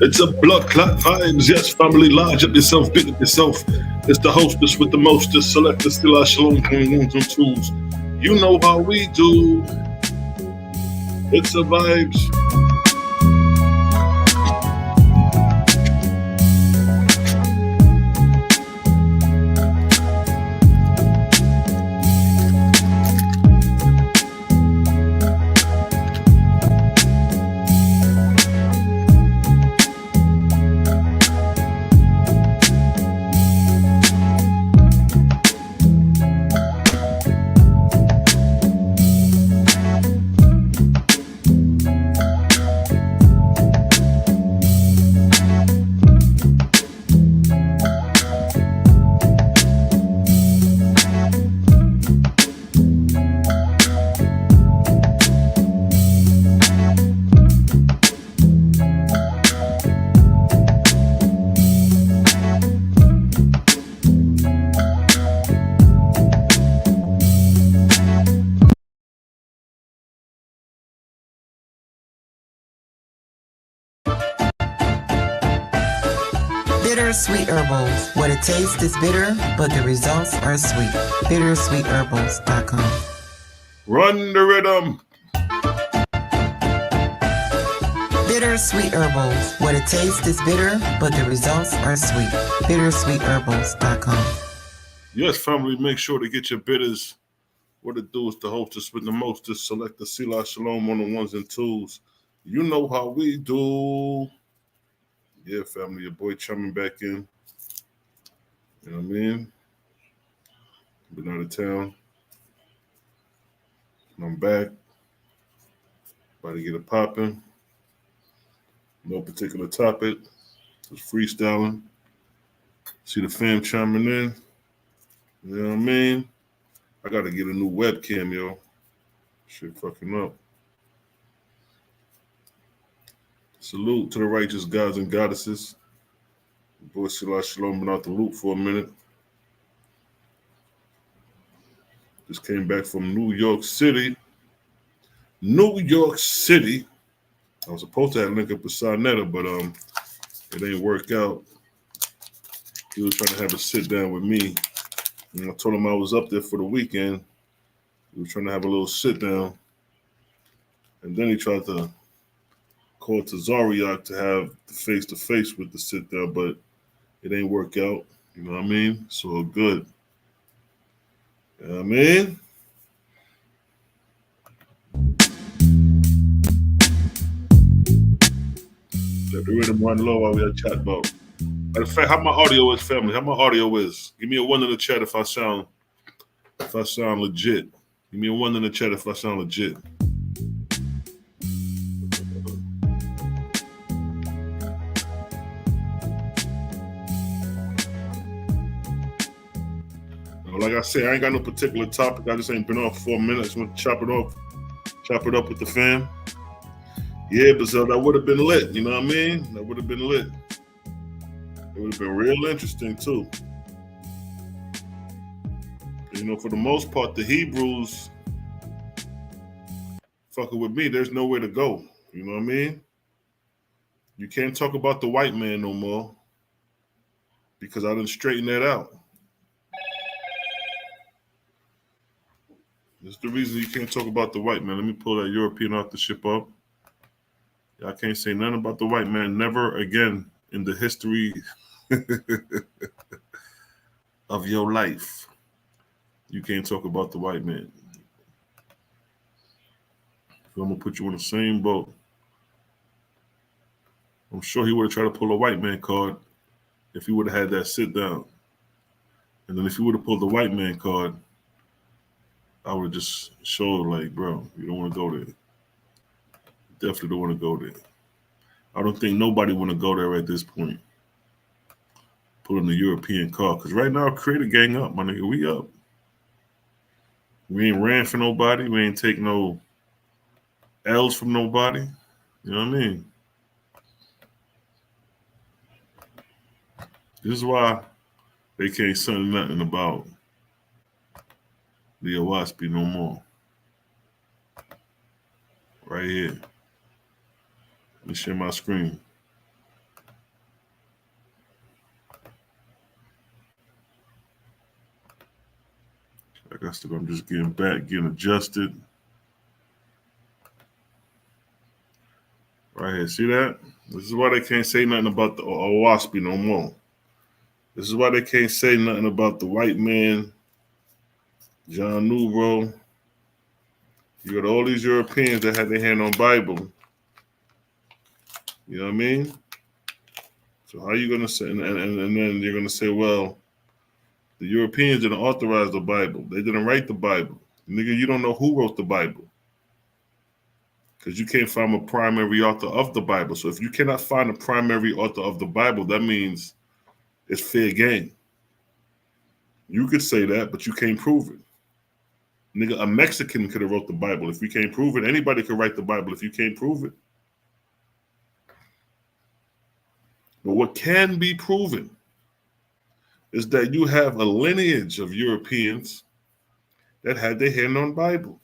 It's a blood clot vibes. Yes, family, large up yourself, big up yourself. It's the hostess with the mostest. Select the Selah Shalom ones and twos. You know how we do. It's a vibes. Bittersweet Herbals. What it tastes is bitter, but the results are sweet. Bittersweetherbals.com. Run the rhythm. Bittersweet Herbals. What it tastes is bitter, but the results are sweet. Bittersweetherbals.com. Yes, family, make sure to get your bitters. What it do is the hostess with the mostest. Select the Selah Shalom on the ones and twos. You know how we do. Yeah, family, your boy chumming back in. You know what I mean? Been out of town. And I'm back. About to get it popping. No particular topic. Just freestyling. See the fam chiming in. You know what I mean? I gotta get a new webcam, yo. Shit fucking up. Salute to the righteous gods and goddesses. Boy Selah Shalom been out the loop for a minute. Just came back from New York City. New York City. I was supposed to have link up with Sarnetta, but it ain't work out. He was trying to have a sit down with me. And I told him I was up there for the weekend. We were trying to have a little sit down. And then he tried to call Tazariak to have the face-to-face with the sit down, but it ain't work out. You know what I mean? So good. You know what I mean? Let the rhythm run low while we are chat about. Matter of fact, how my audio is, family? How my audio is? Give me a one in the chat if I sound legit. Give me a one in the chat if I sound legit. Like I said, I ain't got no particular topic. I just ain't been off 4 minutes. I just want to chop it up with the fam. Yeah, but so that would have been lit. You know what I mean? That would have been lit. It would have been real interesting too. You know, for the most part, the Hebrews fucking with me. There's nowhere to go. You know what I mean? You can't talk about the white man no more because I done straightened that out. That's the reason you can't talk about the white man. Let me pull that European off the ship up. I can't say nothing about the white man. Never again in the history of your life. You can't talk about the white man. So I'm going to put you in the same boat. I'm sure he would have tried to pull a white man card if he would have had that sit down. And then if he would have pulled the white man card, I would have just showed like, bro, you don't want to go there. Definitely don't want to go there. I don't think nobody want to go there at this point. Pulling the European card. Because right now, create a gang up, my nigga. We up. We ain't ran for nobody. We ain't take no L's from nobody. You know what I mean? This is why they can't say nothing about the Owaspi no more. Right here. me share my screen. I guess I'm just getting back, getting adjusted. Right here, see that? This is why they can't say nothing about the Owaspy no more. This is why they can't say nothing about the white man, John Newro. You got all these Europeans that had their hand on Bible. You know what I mean? So how you gonna say? And then you're gonna say, well, the Europeans didn't authorize the Bible. They didn't write the Bible. Nigga, you don't know who wrote the Bible. Because you can't find a primary author of the Bible. So if you cannot find a primary author of the Bible, that means it's fair game. You could say that, but you can't prove it. Nigga, a Mexican could have wrote the Bible. If you can't prove it, anybody could write the Bible if you can't prove it. But what can be proven is that you have a lineage of Europeans that had their hand on Bible.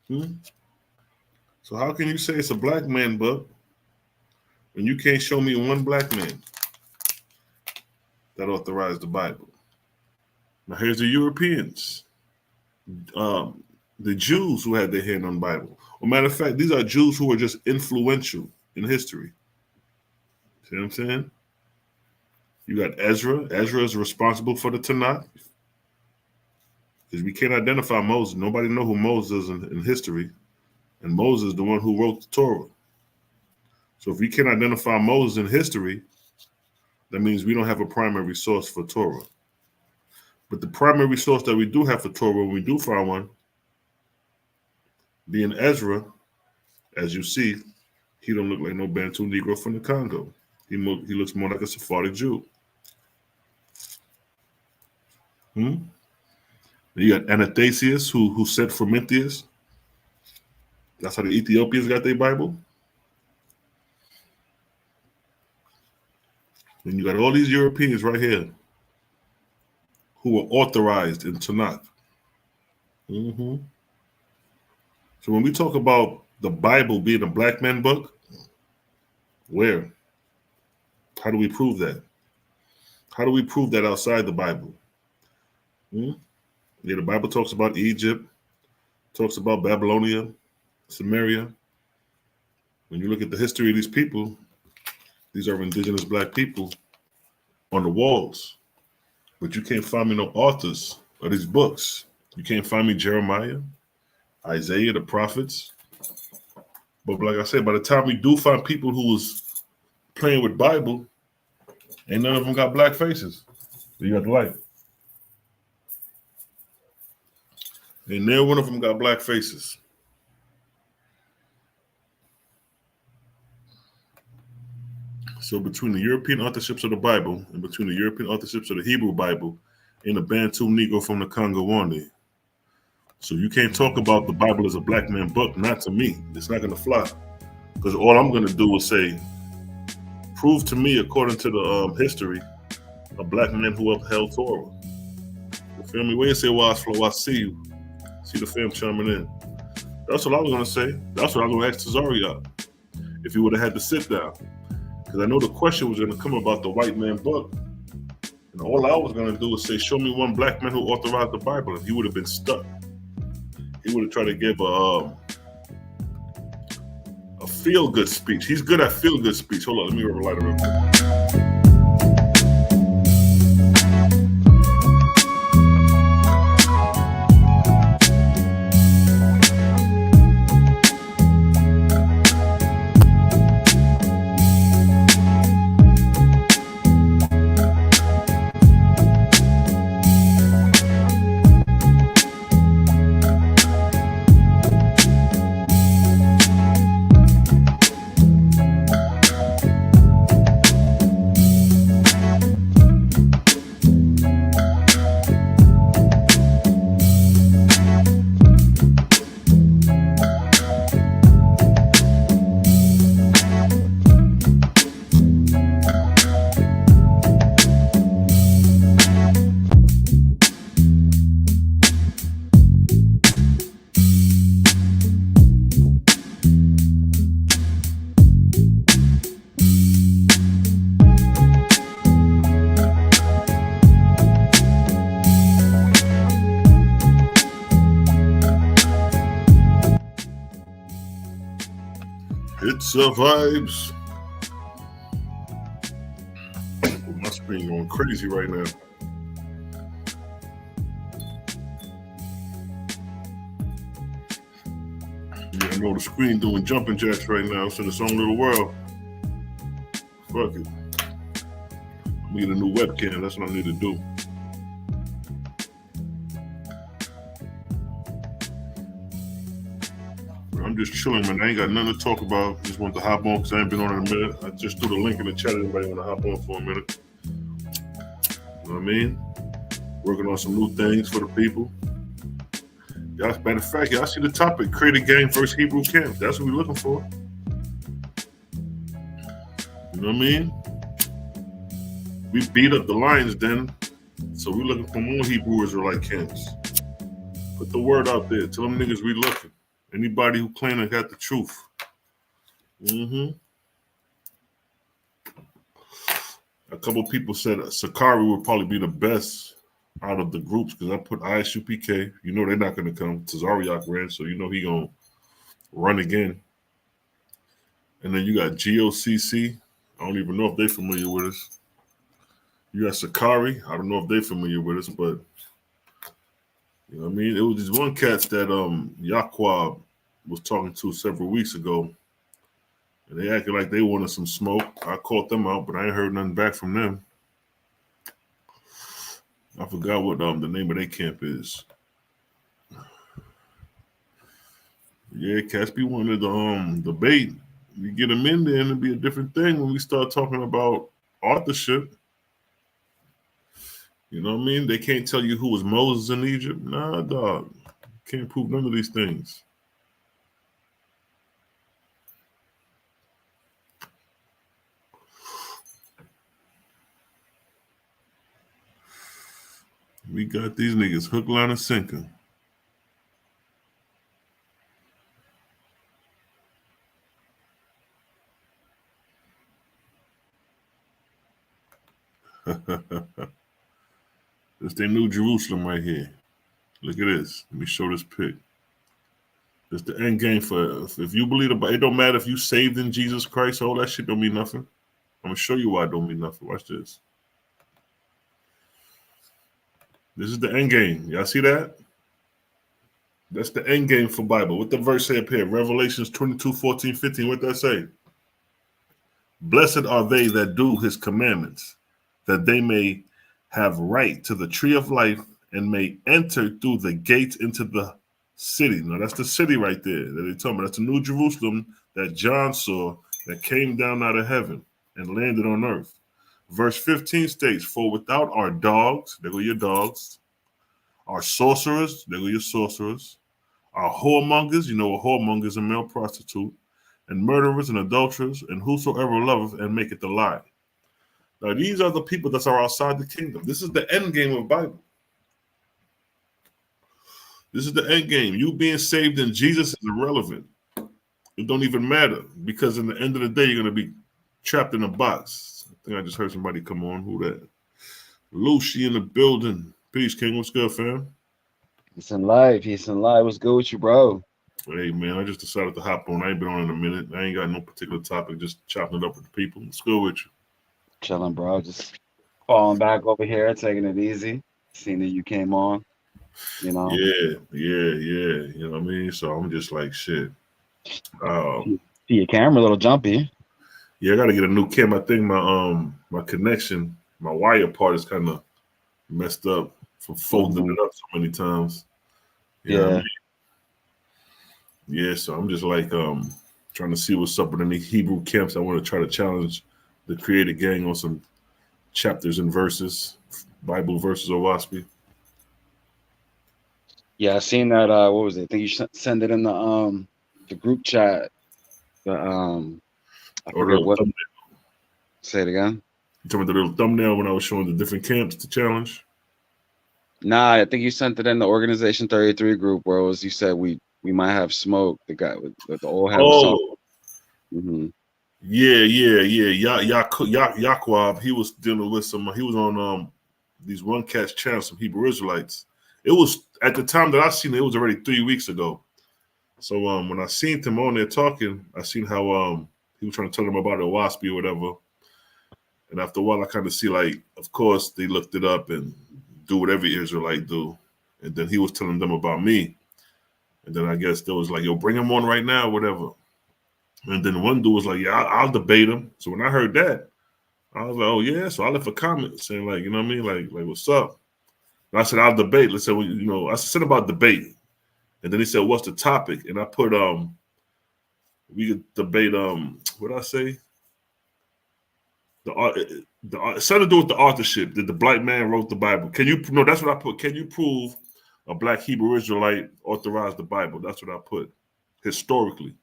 So how can you say it's a black man book when you can't show me one black man that authorized the Bible? Now here's the Europeans, the Jews who had their hand on Bible. Well, matter of fact, these are Jews who were just influential in history. See what I'm saying? You got Ezra. Ezra is responsible for the Tanakh. Because we can't identify Moses. Nobody know who Moses is in history. And Moses is the one who wrote the Torah. So if we can't identify Moses in history, that means we don't have a primary source for Torah. But the primary source that we do have for Torah, when we do find one, being Ezra, as you see, he don't look like no Bantu Negro from the Congo. He looks more like a Sephardic Jew. You got Anastasius, who sent Frumentius. That's how the Ethiopians got their Bible. And you got all these Europeans right here who were authorized in Tanakh. So when we talk about the Bible being a black man book, where? How do we prove that? How do we prove that outside the Bible? Yeah, the Bible talks about Egypt, talks about Babylonia, Samaria. When you look at the history of these people, these are indigenous black people on the walls. But you can't find me no authors of these books. You can't find me Jeremiah, Isaiah, the prophets. But like I said, by the time we do find people who was playing with Bible, ain't none of them got black faces. You got the light. And neither one of them got black faces. So between the European authorships of the Bible and between the European authorships of the Hebrew Bible and the Bantu Negro from the Congo on there. So you can't talk about the Bible as a black man book, not to me. It's not going to fly. Because all I'm going to do is say, prove to me, according to the history, a black man who upheld Torah. You feel me? When you say, well, I see you. See the fam chiming in. That's what I was going to say. That's what I was going to ask Tazaria if he would have had to sit down. Because I know the question was going to come about the white man book. And all I was going to do was say, show me one black man who authorized the Bible. And he would have been stuck. He would have tried to give a feel-good speech. He's good at feel-good speech. Hold on, let me go light it real quick. Vibes. My screen going crazy right now. Yeah, I know the screen doing jumping jacks right now. It's in its own little world. Fuck it. I need a new webcam. That's what I need to do. I'm just chilling, man. I ain't got nothing to talk about. Just want to hop on because I ain't been on in a minute. I just threw the link in the chat. Everybody want to hop on for a minute. You know what I mean? Working on some new things for the people. Y'all, matter of fact, y'all see the topic: create a gang versus Hebrew camps. That's what we're looking for. You know what I mean? We beat up the Lions then, so we're looking for more Hebrew Israelite camps. Put the word out there. Tell them niggas we looking. Anybody who claim they got the truth. A couple people said Sakari would probably be the best out of the groups because I put ISUPK. You know they're not going to come. Tazariak ran, so you know he going to run again. And then you got GOCC. I don't even know if they're familiar with us. You got Sakari. I don't know if they're familiar with us, but you know what I mean? It was these one cats that Yaquab was talking to several weeks ago. And they acted like they wanted some smoke. I called them out, but I ain't heard nothing back from them. I forgot what the name of their camp is. Yeah, cats be wanting to debate. You get them in there and it'll be a different thing when we start talking about authorship. You know what I mean? They can't tell you who was Moses in Egypt. Nah, dog. Can't prove none of these things. We got these niggas hook, line, and sinker. This their New Jerusalem right here. Look at this. Let me show this pic. It's the end game for if you believe about it. Don't matter if you saved in Jesus Christ. All that shit don't mean nothing. I'm gonna show you why it don't mean nothing. Watch this. This is the end game. Y'all see that? That's the end game for Bible. What the verse say up here? Revelations 22:14-15. What that say? Blessed are they that do his commandments, that they may have right to the tree of life and may enter through the gates into the city. Now that's the city right there that they talking about. That's the New Jerusalem that John saw that came down out of heaven and landed on earth. Verse 15 states, for without our dogs, there go your dogs, our sorcerers, there go your sorcerers, our whoremongers, you know a whoremonger is a male prostitute, and murderers and adulterers, and whosoever loveth and maketh a lie. Now these are the people that are outside the kingdom. This is the end game of the Bible. This is the end game. You being saved in Jesus is irrelevant. It don't even matter because in the end of the day, you're going to be trapped in a box. I think I just heard somebody come on. Who that? Lucy in the building. Peace, King. What's good, fam? Peace and life. Peace and life. What's good with you, bro? Hey, man, I just decided to hop on. I ain't been on in a minute. I ain't got no particular topic. Just chopping it up with the people. What's good with you? Chilling, bro. Just falling back over here, taking it easy. Seeing that you came on, you know. Yeah. You know what I mean? So I'm just like, shit. See your camera a little jumpy. Yeah, I got to get a new camera. I think my connection, my wire part is kind of messed up from folding it up so many times. You know what I mean? Yeah, so I'm just like trying to see what's up with any Hebrew camps. I want to try to challenge the Creator Gang on some chapters and verses, Bible verses or WASPy. Yeah, I seen that. What was it? I think you send it in the group chat. I forget what. Thumbnail. Say it again. You talking about the little thumbnail when I was showing the different camps to challenge? Nah, I think you sent it in the Organization 33 group where it was. You said we might have smoke. The guy with the old hat. Oh. Yeah. Yaquab, he was dealing with some. He was on these one cat's channel, some Hebrew Israelites. It was at the time that I seen it. It was already 3 weeks ago. So when I seen him on there talking, I seen how he was trying to tell them about the WASP or whatever. And after a while, I kind of see, like, of course, they looked it up and do what every Israelite do. And then he was telling them about me. And then I guess there was like, yo, bring him on right now, whatever. And then one dude was like, yeah, I'll debate him. So when I heard that, I was like, oh, yeah. So I left a comment saying, like, you know what I mean? Like what's up? And I said, I'll debate. Let's say, well, you know, I said about debate. And then he said, what's the topic? And I put, we could debate, what did I say? The something to do with the authorship that the black man wrote the Bible. No, that's what I put. Can you prove a black Hebrew Israelite authorized the Bible? That's what I put historically.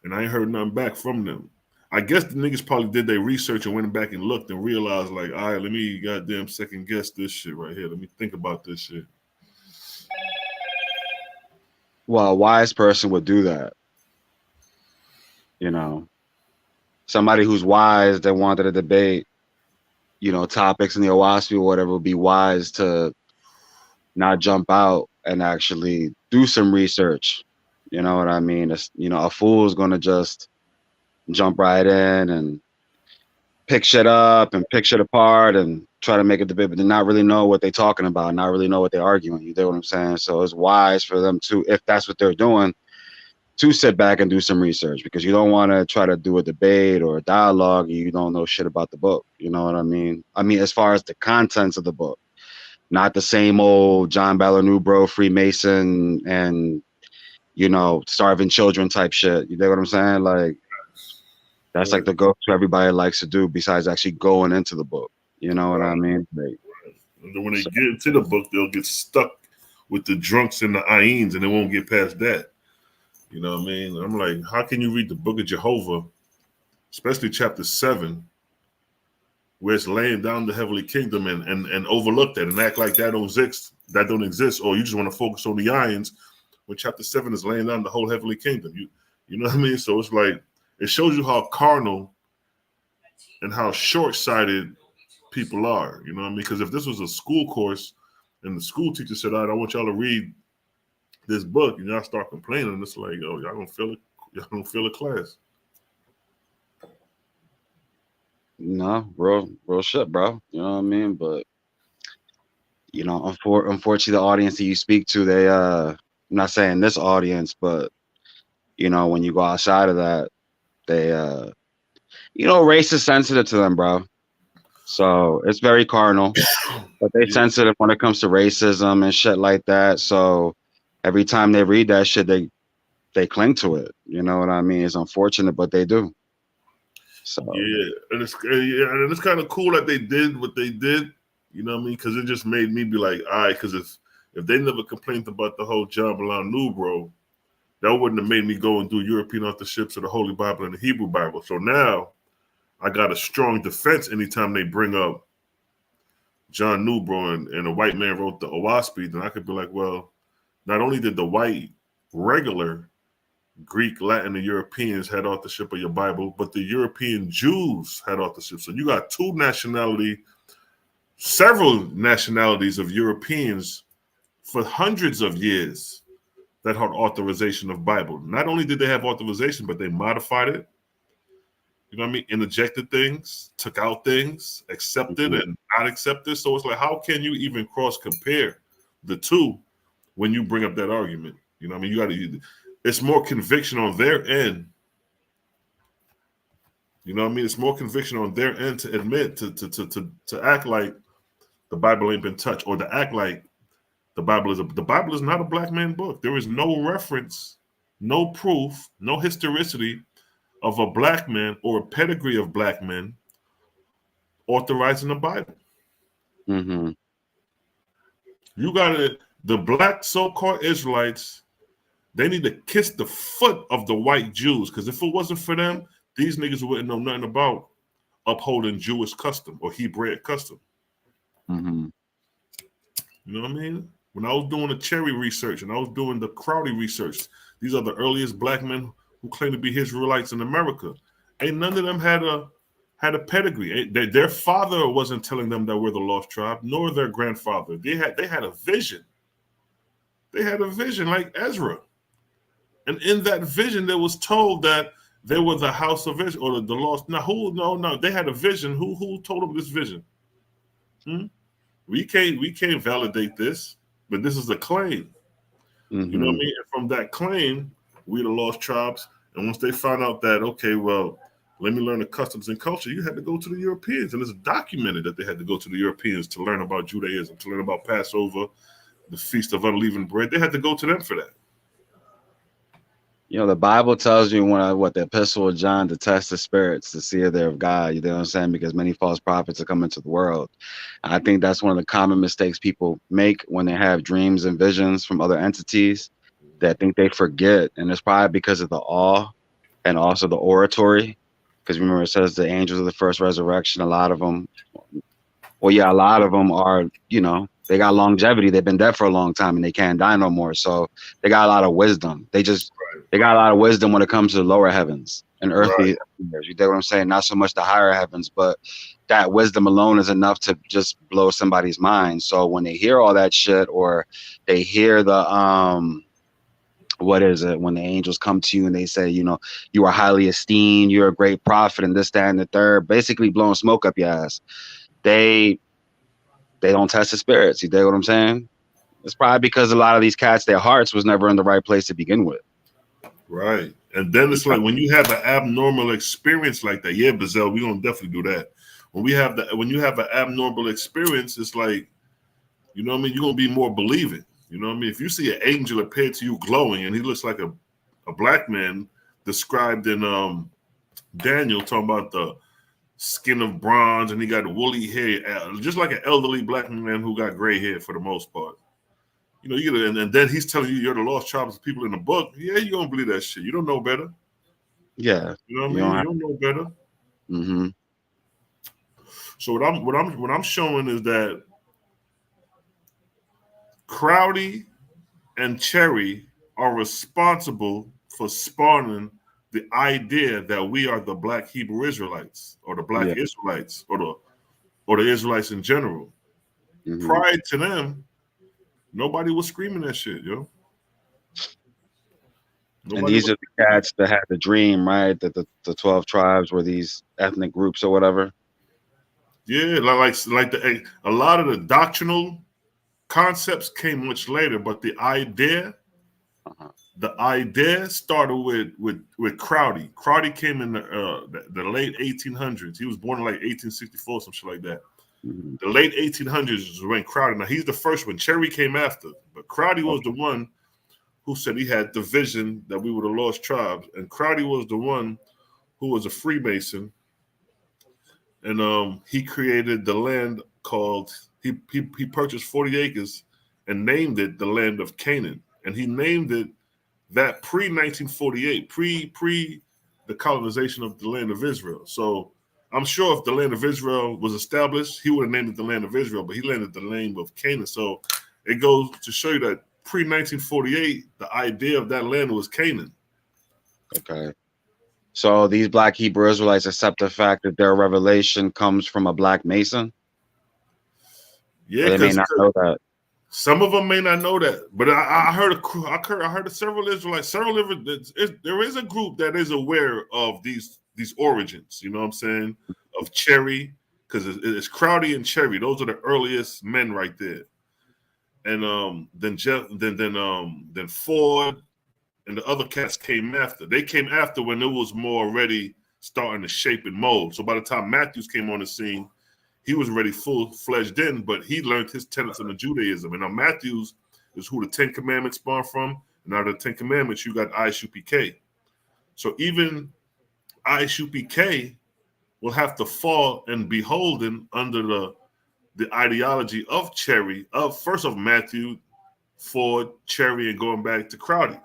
And I ain't heard nothing back from them. I guess the niggas probably did their research and went back and looked and realized, like, all right, let me goddamn second guess this shit right here. Let me think about this shit. Well, a wise person would do that. You know, somebody who's wise that wanted to debate, you know, topics in the OWASP or whatever would be wise to not jump out and actually do some research. You know what I mean? It's, you know, a fool is going to just jump right in and pick shit up and pick shit apart and try to make a debate, but they not really know what they're talking about, not really know what they're arguing. You know what I'm saying? So it's wise for them to, if that's what they're doing, to sit back and do some research, because you don't want to try to do a debate or a dialogue and you don't know shit about the book. You know what I mean? I mean, as far as the contents of the book, not the same old John Ballard bro, Freemason and, you know, starving children type shit. You know what I'm saying? Like, that's like the go-to everybody likes to do besides actually going into the book. You know what I mean? Like, and then when they get into the book, they'll get stuck with the drunks and the aeins, and they won't get past that. You know what I mean? I'm like, how can you read the book of Jehovah, especially chapter 7, where it's laying down the heavenly kingdom and overlook that and act like that don't exist, or you just want to focus on the aeins when chapter 7 is laying down the whole heavenly kingdom. You know what I mean? So it's like, it shows you how carnal and how short-sighted people are. You know what I mean? Because if this was a school course and the school teacher said, all right, I want y'all to read this book, and y'all start complaining, it's like, oh, y'all don't feel it. Y'all don't feel a class. no, real shit, bro. You know what I mean? But, you know, unfortunately, the audience that you speak to, they, I'm not saying this audience, but, you know, when you go outside of that, they, you know, race is sensitive to them, bro. So it's very carnal, but they sensitive when it comes to racism and shit like that. So every time they read that shit, they cling to it. You know what I mean? It's unfortunate, but they do. So yeah, and it's kind of cool that they did what they did. You know what I mean? Because it just made me be like, all right, because if they never complained about the whole John Ballard bro, that wouldn't have made me go and do European authorships of the Holy Bible and the Hebrew Bible. So now I got a strong defense anytime they bring up John Newbro and a white man wrote the OWASP, then I could be like, well, not only did the white regular Greek, Latin, and Europeans had authorship of your Bible, but the European Jews had authorship. So you got several nationalities of Europeans for hundreds of years that had authorization of Bible. Not only did they have authorization, but they modified it. You know what I mean? Interjected things, took out things, accepted and not accepted. So it's like, how can you even cross compare the two when you bring up that argument? You know what I mean? It's more conviction on their end. You know what I mean? It's more conviction on their end to admit, to act like the Bible ain't been touched, or to act like the Bible is not a black man book. There is no reference, no proof, no historicity of a black man or a pedigree of black men authorizing the Bible. mm-hmm. You got the black so-called Israelites, they need to kiss the foot of the white Jews, because if it wasn't for them, these niggas wouldn't know nothing about upholding Jewish custom or Hebraic custom. Mm-hmm. You know what I mean? When I was doing the Cherry research and I was doing the Crowdy research, these are the earliest black men who claim to be Israelites in America. Ain't none of them had a pedigree. Their father wasn't telling them that we're the lost tribe, nor their grandfather. They had a vision. They had a vision like Ezra. And in that vision, there was told that they were the house of Israel or the lost. Now, no, they had a vision. Who told them this vision? Hmm? We can't validate this, but this is a claim. You know what I mean? And from that claim, we the lost tribes. And once they found out that, okay, well, let me learn the customs and culture, you had to go to the Europeans. And it's documented that they had to go to the Europeans to learn about Judaism, to learn about Passover, the Feast of Unleavened Bread. They had to go to them for that. You know, the Bible tells you the epistle of John to test the spirits to see if they're of God. You know what I'm saying? Because many false prophets are coming to the world. I think that's one of the common mistakes people make when they have dreams and visions from other entities that think they forget. And it's probably because of the awe and also the oratory. Because remember, it says the angels of the first resurrection, a lot of them are, you know, they got longevity. They've been dead for a long time and they can't die no more. So they got a lot of wisdom. They got a lot of wisdom when it comes to the lower heavens and earthly. Right. You get what I'm saying? Not so much the higher heavens, but that wisdom alone is enough to just blow somebody's mind. So when they hear all that shit, or they hear the when the angels come to you and they say, you know, you are highly esteemed, you're a great prophet, and this, that, and the third, basically blowing smoke up your ass. They don't test the spirits. You dig what I'm saying? It's probably because a lot of these cats, their hearts was never in the right place to begin with. Right. And then it's like when you have an abnormal experience like that, yeah, Bazell, we're gonna definitely do that. When you have an abnormal experience, it's like, you know what I mean, you're gonna be more believing. You know what I mean? If you see an angel appear to you glowing and he looks like a black man described in Daniel, talking about the skin of bronze and he got woolly hair, just like an elderly black man who got gray hair for the most part. You know, and then he's telling you you're the lost tribes of people in the book. Yeah, you're gonna believe that shit. You don't know better. Yeah. You know what I mean? You don't know better. Mm-hmm. So what I'm showing is that Crowdy and Cherry are responsible for spawning the idea that we are the black Hebrew Israelites or the black Israelites or the Israelites in general. Mm-hmm. Prior to them, nobody was screaming that shit, yo. And these are the cats that had the dream, right? That the 12 tribes were these ethnic groups or whatever. Yeah, like a lot of the doctrinal concepts came much later, but the idea started with Crowdy. Crowdy came in the late 1800s. He was born in like 1864, some shit like that. Mm-hmm. The late 1800s is when Crowdy. Now he's the first one. Cherry came after, but Crowdy was the one who said he had the vision that we were the lost tribes, and Crowdy was the one who was a Freemason, and he created the land called he purchased 40 acres and named it the land of Canaan, and he named it that pre-1948, pre the colonization of the land of Israel. So I'm sure if the land of Israel was established, he would have named it the land of Israel, but he landed the name of Canaan. So it goes to show you that pre-1948, the idea of that land was Canaan. Okay. So these black Hebrew Israelites accept the fact that their revelation comes from a black Mason? Yeah, they may not know that. Some of them may not know that, but I heard of several Israelites. There is a group that is aware of these origins. You know what I'm saying? Of Cherry, because it's Crowdy and Cherry. Those are the earliest men right there. And then Ford and the other cats came after. They came after when it was more already starting to shape and mold. So by the time Matthews came on the scene, he was already full-fledged in, but he learned his tenets in the Judaism. And now Matthews is who the Ten Commandments spawned from. And out of the Ten Commandments, you got ISUPK. So even ISUPK will have to fall and be beholden under the ideology of Cherry, first of Matthew, Ford, Cherry, and going back to Crowdy.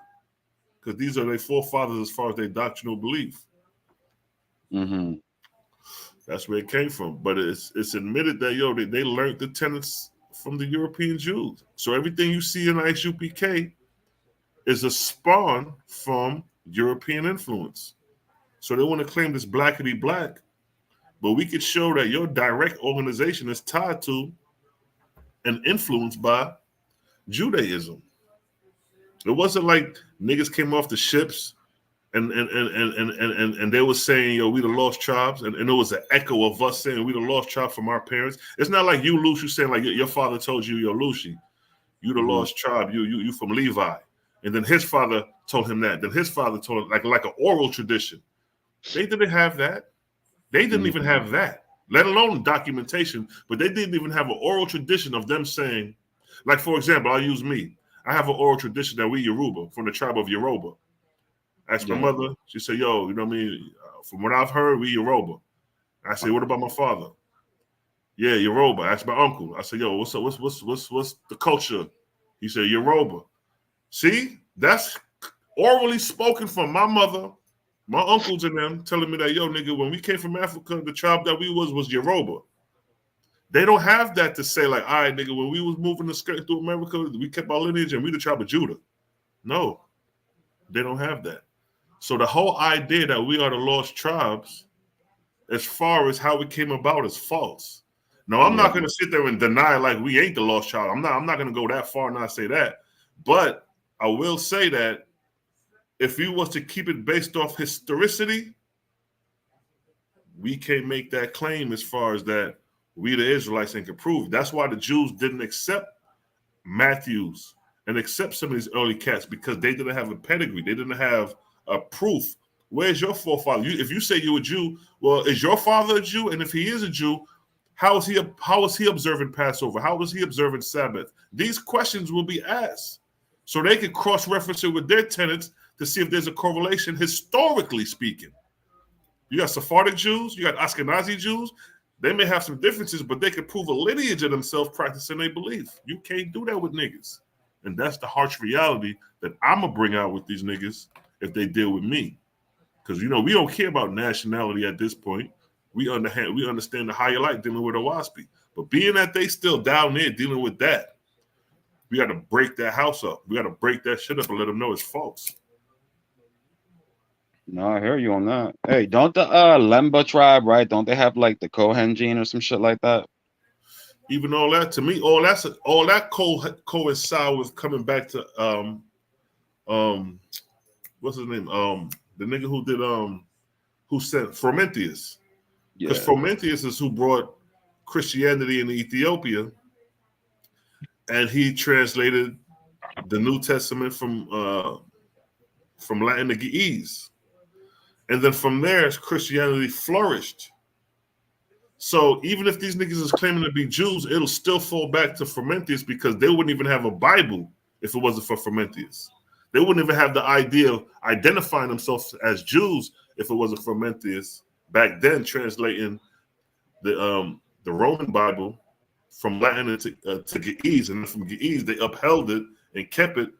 Because these are their forefathers as far as their doctrinal belief. Mm-hmm. That's where it came from. But it's admitted that, they learned the tenets from the European Jews. So everything you see in ISUPK is a spawn from European influence. So they want to claim this blackity black, but we could show that your direct organization is tied to and influenced by Judaism. It wasn't like niggas came off the ships and they were saying, yo, we the lost tribes, and it was an echo of us saying we the lost tribe from our parents. It's not like you, Lucy, saying like your father told you, yo, Lucy, you the lost tribe, you from Levi. And then his father told him that. Then his father told him like an oral tradition. They didn't have that. They didn't even have that, let alone documentation. But they didn't even have an oral tradition of them saying, like, for example, I'll use me. I have an oral tradition that we Yoruba, from the tribe of Yoruba. I asked my mother, she said, yo, you know what I mean? From what I've heard, we Yoruba. I said, what about my father? Yeah, Yoruba. I asked my uncle. I said, yo, what's up? What's the culture? He said, Yoruba. See, that's orally spoken from my mother, my uncles and them, telling me that, yo, nigga, when we came from Africa, the tribe that we was Yoruba. They don't have that to say, like, all right, nigga, when we was moving the skirt through America, we kept our lineage and we the tribe of Judah. No, they don't have that. So the whole idea that we are the lost tribes, as far as how it came about, is false. Now, I'm not going to sit there and deny like we ain't the lost tribe. I'm not going to go that far and not say that. But I will say that if we was to keep it based off historicity, we can't make that claim as far as that we the Israelites ain't can prove. That's why the Jews didn't accept Matthews and accept some of these early cats, because they didn't have a pedigree. They didn't have a proof. Where's your forefather? If you say you're a Jew, well, is your father a Jew? And if he is a Jew, how is he observing Passover? How is he observing Sabbath? These questions will be asked, so they can cross-reference it with their tenets to see if there's a correlation historically speaking. You got Sephardic Jews, you got Ashkenazi Jews. They may have some differences, but they can prove a lineage of themselves practicing their belief. You can't do that with niggas. And that's the harsh reality that I'm going to bring out with these niggas if they deal with me. Because, you know, we don't care about nationality at this point. We understand the higher light dealing with a waspy. But being that they still down there dealing with that, we got to break that house up. We got to break that shit up and let them know it's false. No, I hear you on that. Hey, don't the Lemba tribe, right? Don't they have like the Kohen gene or some shit like that? Even all that, to me, all that coincide with coming back to what's his name? The nigga who did who sent Frumentius. Because Frumentius is who brought Christianity into Ethiopia, and he translated the New Testament from Latin to Ge'ez. And then from there, Christianity flourished. So even if these niggas is claiming to be Jews, it'll still fall back to Frumentius, because they wouldn't even have a Bible if it wasn't for Frumentius. They wouldn't even have the idea of identifying themselves as Jews if it wasn't Frumentius back then translating the Roman Bible from Latin to Ge'ez. And then from Ge'ez, they upheld it and kept it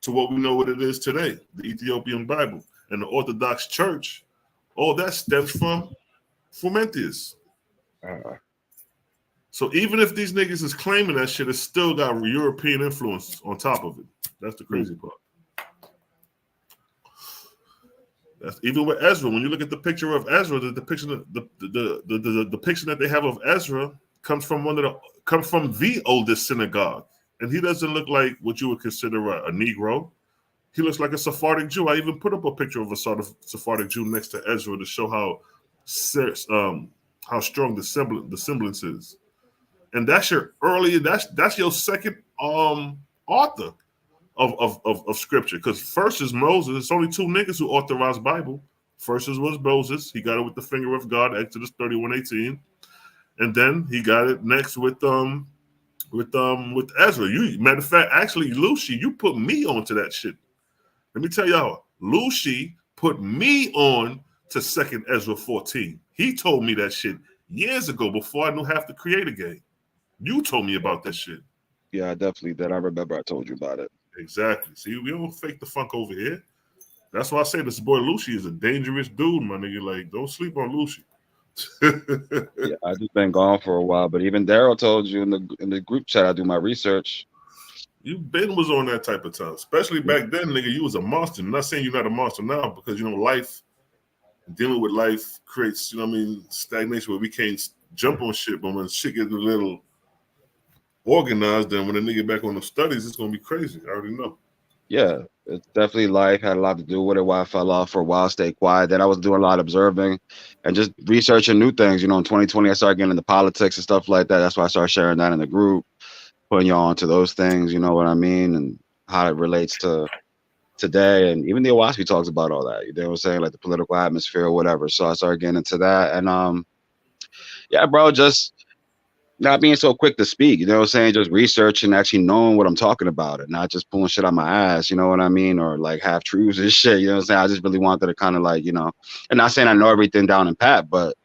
to what we know what it is today, the Ethiopian Bible. And the Orthodox Church, all that stems from Frumentius. So even if these niggas is claiming that shit, it's still got European influence on top of it. That's the crazy part. That's even with Ezra. When you look at the picture of Ezra, the depiction the depiction that they have of Ezra comes from the oldest synagogue, and he doesn't look like what you would consider a Negro. He looks like a Sephardic Jew. I even put up a picture of a sort of Sephardic Jew next to Ezra to show how strong the semblance is. And that's your that's your second author of scripture. Because first is Moses. It's only two niggas who authorized Bible. First was Moses. He got it with the finger of God, Exodus 31:18. And then he got it next with Ezra. Matter of fact, actually, Lucy, you put me onto that shit. Let me tell y'all, Lucy put me on to 2nd Ezra 14. He told me that shit years ago before I knew half the Creator game. You told me about that shit. Yeah, I definitely did. I remember I told you about it. Exactly. See, we don't fake the funk over here. That's why I say this boy Lucy is a dangerous dude, my nigga. Like, don't sleep on Lucy. Yeah, I just been gone for a while, but even Daryl told you in the group chat I do my research. You been was on that type of time, especially back then, nigga. You was a monster. I'm not saying you're not a monster now, because you know life, dealing with life creates, you know what I mean, stagnation where we can't jump on shit. But when shit gets a little organized, then when the nigga back on the studies, it's gonna be crazy. I already know. Yeah, it's definitely life had a lot to do with it. Why I fell off for a while, stayed quiet. Then I was doing a lot of observing and just researching new things. You know, in 2020, I started getting into politics and stuff like that. That's why I started sharing that in the group, putting y'all onto those things. You know what I mean, and how it relates to today. And even the Owaski talks about all that. You know what I'm saying, like the political atmosphere or whatever. So I started getting into that, and yeah, bro, just not being so quick to speak, you know what I'm saying? Just researching, actually knowing what I'm talking about and not just pulling shit on my ass, you know what I mean? Or like half truths and shit, you know what I'm saying? I just really wanted to kind of like, you know, and not saying I know everything down in pat, but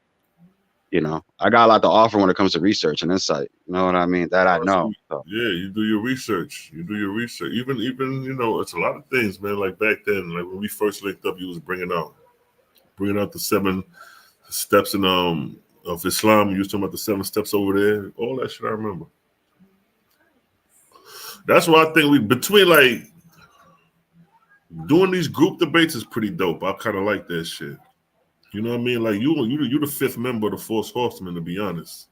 you know, I got a lot to offer when it comes to research and insight. You know what I mean? That I know. So. Yeah, you do your research. You do your research. Even you know, it's a lot of things, man. Like back then, like when we first linked up, you was bringing out the 7 steps in of Islam. You was talking about the 7 steps over there. All that shit I remember. That's why I think we between like doing these group debates is pretty dope. I kind of like that shit. You know what I mean? Like you the 5th member of the Force Horsemen, to be honest.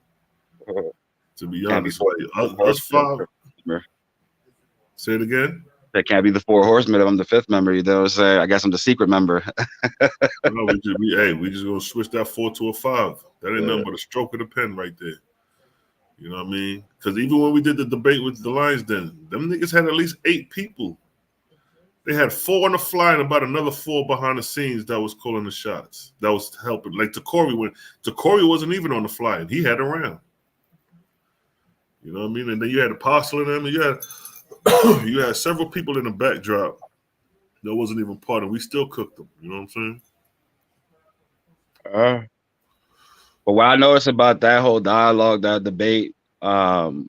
To be Can't be honest, like us 5. Say it again. That can't be the 4 horsemen if I'm the 5th member. You know what I'm saying? I guess I'm the secret member. No, we just gonna switch that 4 to a 5. That ain't nothing but a stroke of the pen right there. You know what I mean? Because even when we did the debate with the Lions, then them niggas had at least 8 people. They had 4 on the fly and about another 4 behind the scenes that was calling the shots. That was helping. Like Takori wasn't even on the fly, and he had a round. You know what I mean? And then you had Apostle in them, and you had several people in the backdrop that wasn't even part of it. We still cooked them. You know what I'm saying? But what I noticed about that whole dialogue, that debate, the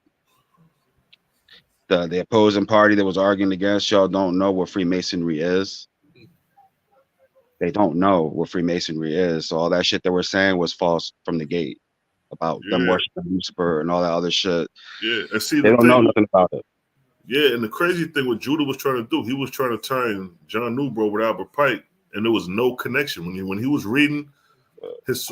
opposing party that was arguing against y'all don't know what Freemasonry is. They don't know what Freemasonry is. So all that shit that we're saying was false from the gate about them worshiping Lucifer and all that other shit. Yeah, and see, they don't know nothing about it. Yeah, and the crazy thing what Judah was trying to do, he was trying to turn John Newbro with Albert Pike, and there was no connection when he was reading his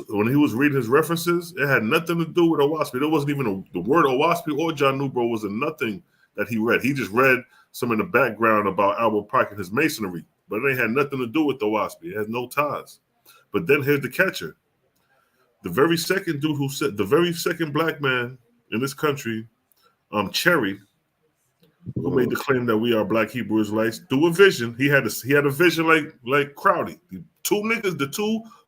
references. It had nothing to do with Owaspy. There wasn't even the word Owaspy or John Newbro was in nothing that he read. He just read some in the background about Albert Pike and his masonry, but it ain't had nothing to do with Owaspy. It has no ties. But then here's the catcher: the very second dude who said, the very second black man in this country, Cherry, who made the claim that we are Black Hebrew Israelites, through a vision. He had a vision like Crowdy. The two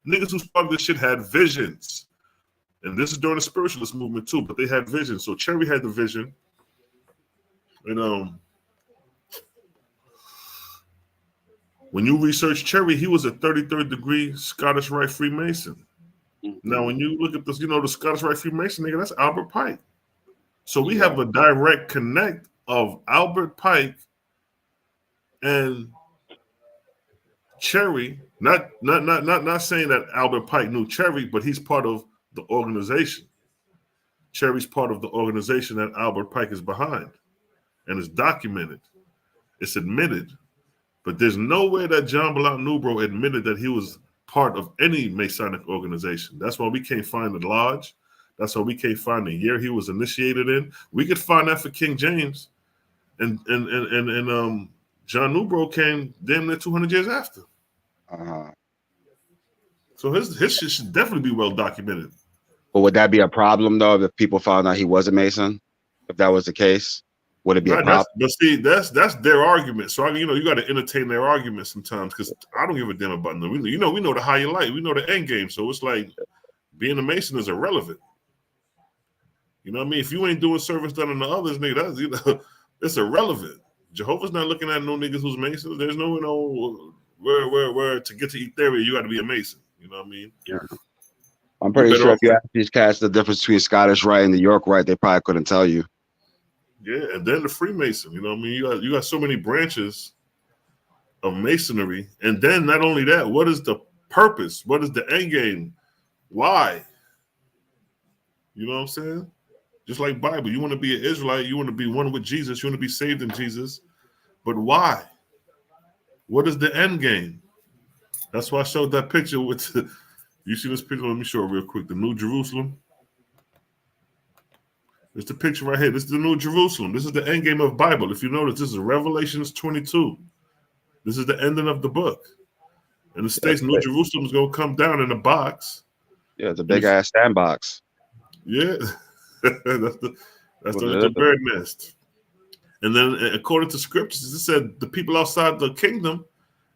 niggas who started this shit had visions. And this is during the spiritualist movement too, but they had visions. So Cherry had the vision. And when you research Cherry, he was a 33rd degree Scottish Rite Freemason. Now, when you look at this, the Scottish Rite Freemason nigga, that's Albert Pike. So we have a direct connect of Albert Pike and Cherry. Not saying that Albert Pike knew Cherry, but he's part of the organization. Cherry's part of the organization that Albert Pike is behind, and it's documented. It's admitted. But there's nowhere that John Blount Newbro admitted that he was part of any Masonic organization. That's why we can't find the lodge. That's why we can't find the year he was initiated in. We could find that for King James, and John Newbro came damn near 200 years after. So his shit should definitely be well documented. But would that be a problem though if people found out he was a Mason? If that was the case, would it be a problem? But see, that's their argument. So you got to entertain their argument sometimes, because I don't give a damn about them. We know the higher light. We know the end game. So it's like being a Mason is irrelevant. You know what I mean? If you ain't doing service done on the others, nigga, that's it's irrelevant. Jehovah's not looking at no niggas who's Masons. There's no where to get to Etheria, you got to be a Mason. You know what I mean? Yeah. I'm pretty sure if you ask these cats the difference between Scottish Rite and the York Rite, they probably couldn't tell you. Yeah, and then the Freemason. You know what I mean? You got so many branches of Masonry, and then not only that, what is the purpose? What is the end game? Why? You know what I'm saying? Just like Bible, you want to be an Israelite, you want to be one with Jesus, you want to be saved in Jesus, but why? What is the end game? That's why I showed that picture with. You see this picture? Let me show it real quick. The New Jerusalem. It's the picture right here. This is the New Jerusalem. This is the end game of Bible. If you notice, this is Revelations 22. This is the ending of the book. In the States, That's New it. Jerusalem is going to come down in a box. Yeah, it's a And big ass sandbox. yeah, that's What the it is. bird nest. And then, according to scriptures, it said the people outside the kingdom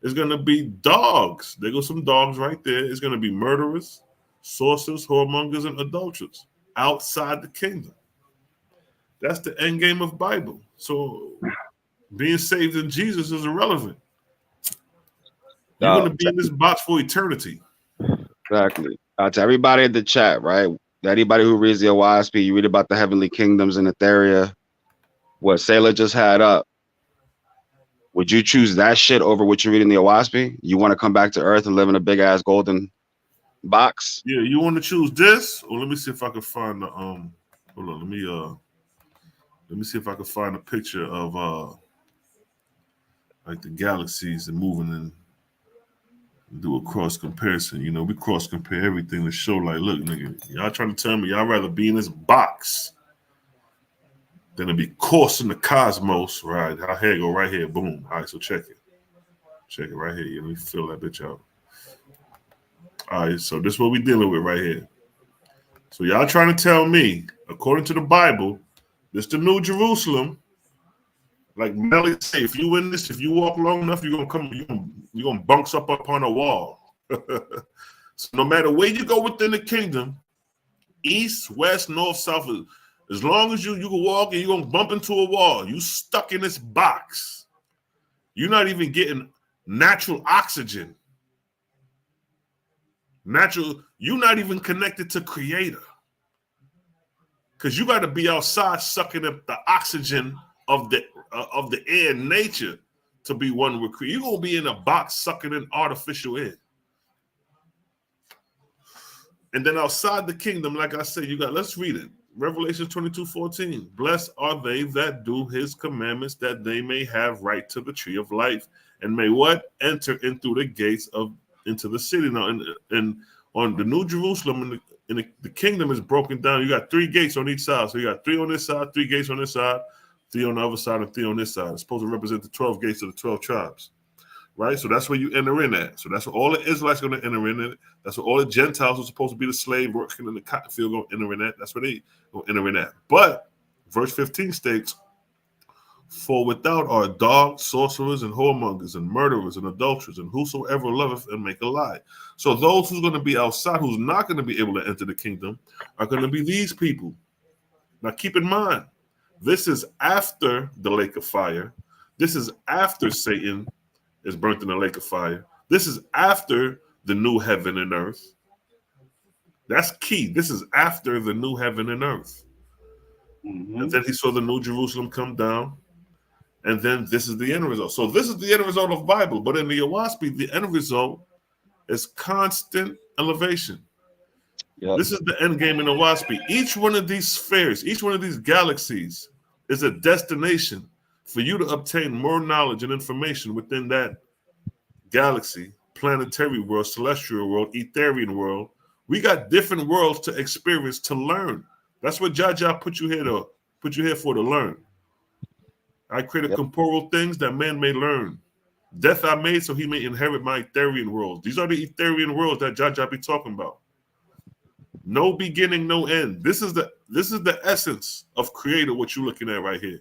is going to be dogs. There go some dogs right there. It's going to be murderers, sorcerers, whoremongers, and adulterers outside the kingdom. That's the end game of Bible. So being saved in Jesus is irrelevant. You're going Uh, to be in this box for eternity. exactly. To everybody in the chat, right? Anybody who reads the OYSP, you read about the heavenly kingdoms in Etheria. What Selah just had up. Would you choose that shit over what you read in the OWASP? You want to come back to Earth and live in a big ass golden box? Yeah, you want to choose this, or let me see if I can find the Hold on, let me see if I can find a picture of like the galaxies and moving and do a cross comparison. You know, we cross compare everything to show like, look, nigga, y'all trying to tell me y'all rather be in this box than to be coursing the cosmos, right? Our hair go right here, boom. All right, so check it. Check it right here. Let me fill that bitch out. All right, so this is what we dealing with right here. So y'all trying to tell me, according to the Bible, this the New Jerusalem. Like Melly say, if you in this, if you walk long enough, you're gonna bounce up upon a wall. So no matter where you go within the kingdom, east, west, north, south, as long as you can walk and you're gonna bump into a wall, you stuck in this box. You're not even getting natural oxygen. You're not even connected to Creator. Because you got to be outside sucking up the oxygen of the air in nature to be one with Creator. You're going to be in a box sucking in artificial air. And then outside the kingdom, like I said, let's read it. Revelation 22:14. Blessed are they that do his commandments, that they may have right to the tree of life, and may what? Enter in through the gates into the city. Now, and on the New Jerusalem, the kingdom is broken down. You got 3 gates on each side. So you got 3 on this side, 3 gates on this side, 3 on the other side, and 3 on this side. It's supposed to represent the 12 gates of the 12 tribes. Right? So that's where you enter in at. So that's where all the Israelites are going to enter in it. That's where all the Gentiles are supposed to be the slave working in the cotton field going to enter in at. That's where they going to enter in at. But verse 15 states, for without are dogs, sorcerers, and whoremongers, and murderers, and adulterers, and whosoever loveth and make a lie. So those who's going to be outside, who's not going to be able to enter the kingdom, are going to be these people. Now keep in mind, this is after the lake of fire. This is after Satan is burnt in the lake of fire. This is after the new heaven and earth. That's key. This is after the new heaven and earth. Mm-hmm. And then he saw the New Jerusalem come down. And then this is the end result. So this is the end result of Bible. But in the OWASP, the end result is constant elevation. Yep. This is the end game in OWASP. Each one of these spheres, each one of these galaxies is a destination for you to obtain more knowledge and information within that galaxy, planetary world, celestial world, etherian world. We got different worlds to experience, to learn. That's what Jaja put you here for, to learn. I created corporeal things that man may learn. Death I made so he may inherit my etherian worlds. These are the etherian worlds that Jaja be talking about. No beginning, no end. This is the essence of Creator, what you're looking at right here.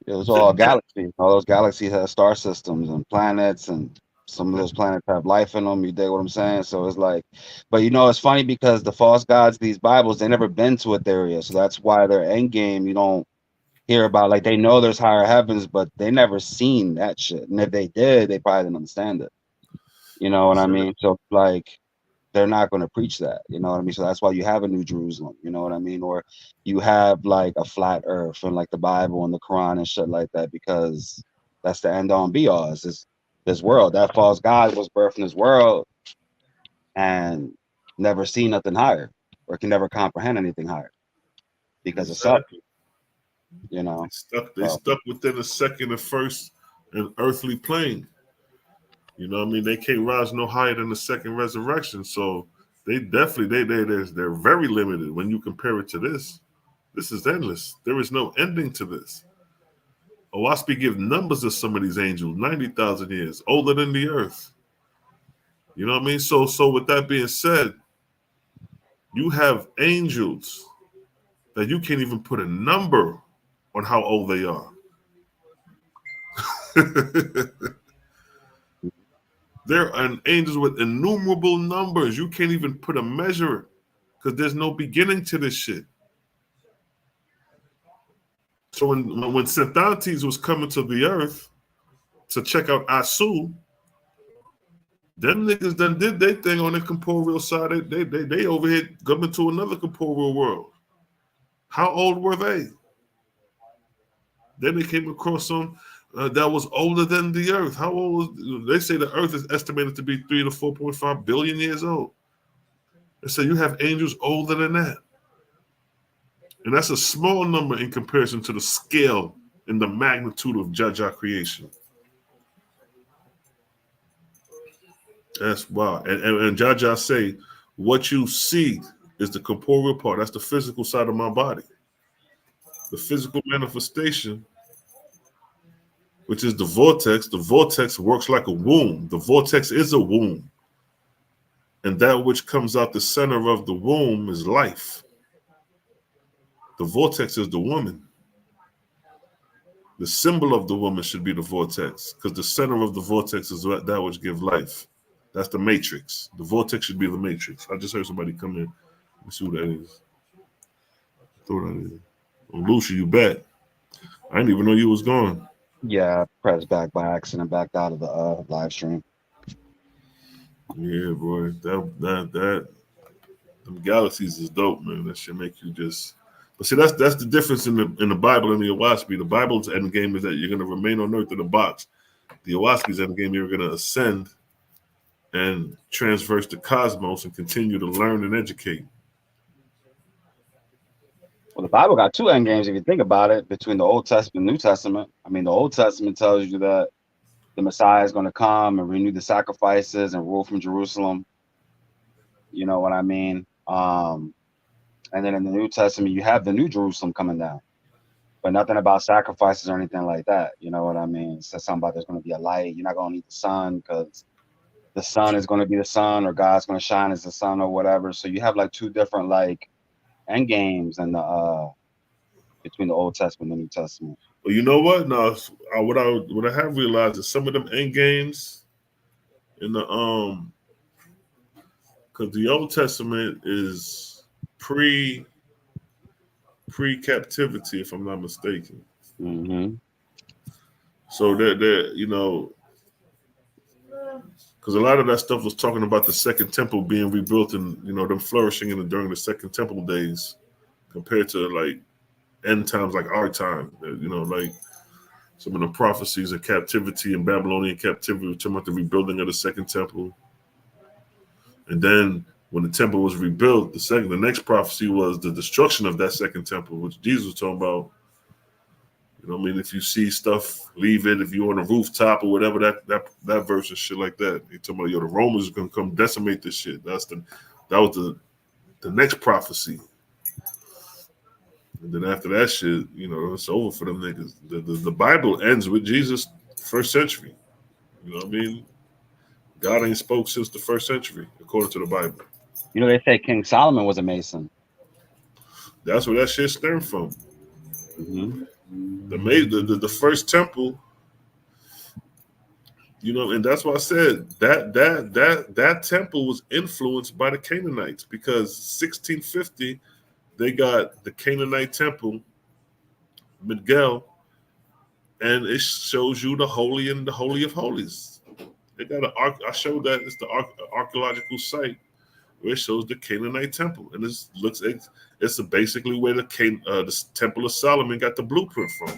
It was all galaxies. All those galaxies have star systems and planets, and some of those planets have life in them. You dig what I'm saying? So it's like, but it's funny because the false gods, these Bibles, they never been to Etheria, so that's why their end game you don't hear about. Like they know there's higher heavens, but they never seen that shit. And if they did, they probably didn't understand it. You know what I mean? So like, they're not going to preach that. You know what I mean? So that's why you have a New Jerusalem. You know what I mean? Or you have like a flat Earth and like the Bible and the Quran and shit like that, because that's the end all and be all. Is this world? That false God was birthed in this world and never seen nothing higher, or can never comprehend anything higher because it's up. You know, They stuck within the second and first and earthly plane. You know what I mean? They can't rise no higher than the second resurrection. So they definitely they're very limited when you compare it to this. This is endless. There is no ending to this. Owaspi give numbers to some of these angels, 90,000 years, older than the earth. You know what I mean? So with that being said, you have angels that you can't even put a number on how old they are. There are angels with innumerable numbers. You can't even put a measure because there's no beginning to this shit. So when Sinthantes was coming to the earth to check out Asu, them niggas done did their thing on the corporeal side. They over here coming to another corporeal world. How old were they? Then they came across some that was older than the earth. How old was, they say the earth is estimated to be 3 to 4.5 billion years old. They say you have angels older than that. And that's a small number in comparison to the scale and the magnitude of Jaja creation. That's wow. And Jaja say, what you see is the corporeal part. That's the physical side of my body. The physical manifestation, which is the vortex works like a womb. The vortex is a womb. And that which comes out the center of the womb is life. The vortex is the woman. The symbol of the woman should be the vortex, because the center of the vortex is that which gives life. That's the matrix. The vortex should be the matrix. I just heard somebody come in. Let me see who that is. Throw that in. Oh, Lucia, you back. I didn't even know you was gone. Yeah, pressed back by accident, backed out of the live stream. Yeah, boy. That them galaxies is dope, man. That should make you just. But see, that's the difference in the Bible and the Owaspi. The Bible's end game is that you're gonna remain on earth in a box. The Owaspi's end game, you're gonna ascend and transverse the cosmos and continue to learn and educate. Well, the Bible got two end games if you think about it, between the Old Testament and New Testament. I mean, the Old Testament tells you that the Messiah is going to come and renew the sacrifices and rule from Jerusalem. You know what I mean? And then in the New Testament, you have the New Jerusalem coming down, but nothing about sacrifices or anything like that. You know what I mean? It says something about there's going to be a light. You're not going to need the sun because the sun is going to be the sun, or God's going to shine as the sun, or whatever. So you have like two different like end games and the between the Old Testament and the New Testament. Well, you know what? No, what I have realized is some of them end games in the because the Old Testament is pre-captivity, if I'm not mistaken. Mm-hmm. So they're you know, because a lot of that stuff was talking about the Second Temple being rebuilt and, you know, them flourishing during the Second Temple days compared to like end times like our time. You know, like some of the prophecies of captivity and Babylonian captivity were talking about the rebuilding of the Second Temple. And then when the temple was rebuilt, the next prophecy was the destruction of that Second Temple, which Jesus was talking about. You know what I mean? If you see stuff, leave it. If you're on a rooftop or whatever, that verse and shit like that. You're talking about, yo, the Romans are gonna come decimate this shit. That was the next prophecy. And then after that shit, you know, it's over for them niggas. The Bible ends with Jesus, first century. You know what I mean? God ain't spoke since the first century, according to the Bible. You know, they say King Solomon was a Mason. That's where that shit stemmed from. Mm-hmm. The first temple, you know, and that's why I said that temple was influenced by the Canaanites, because 1650 they got the Canaanite temple, Miguel, and it shows you the holy and the holy of holies. They got I showed that it's the archaeological site where it shows the Canaanite temple, and it's basically where the Temple of Solomon got the blueprint from.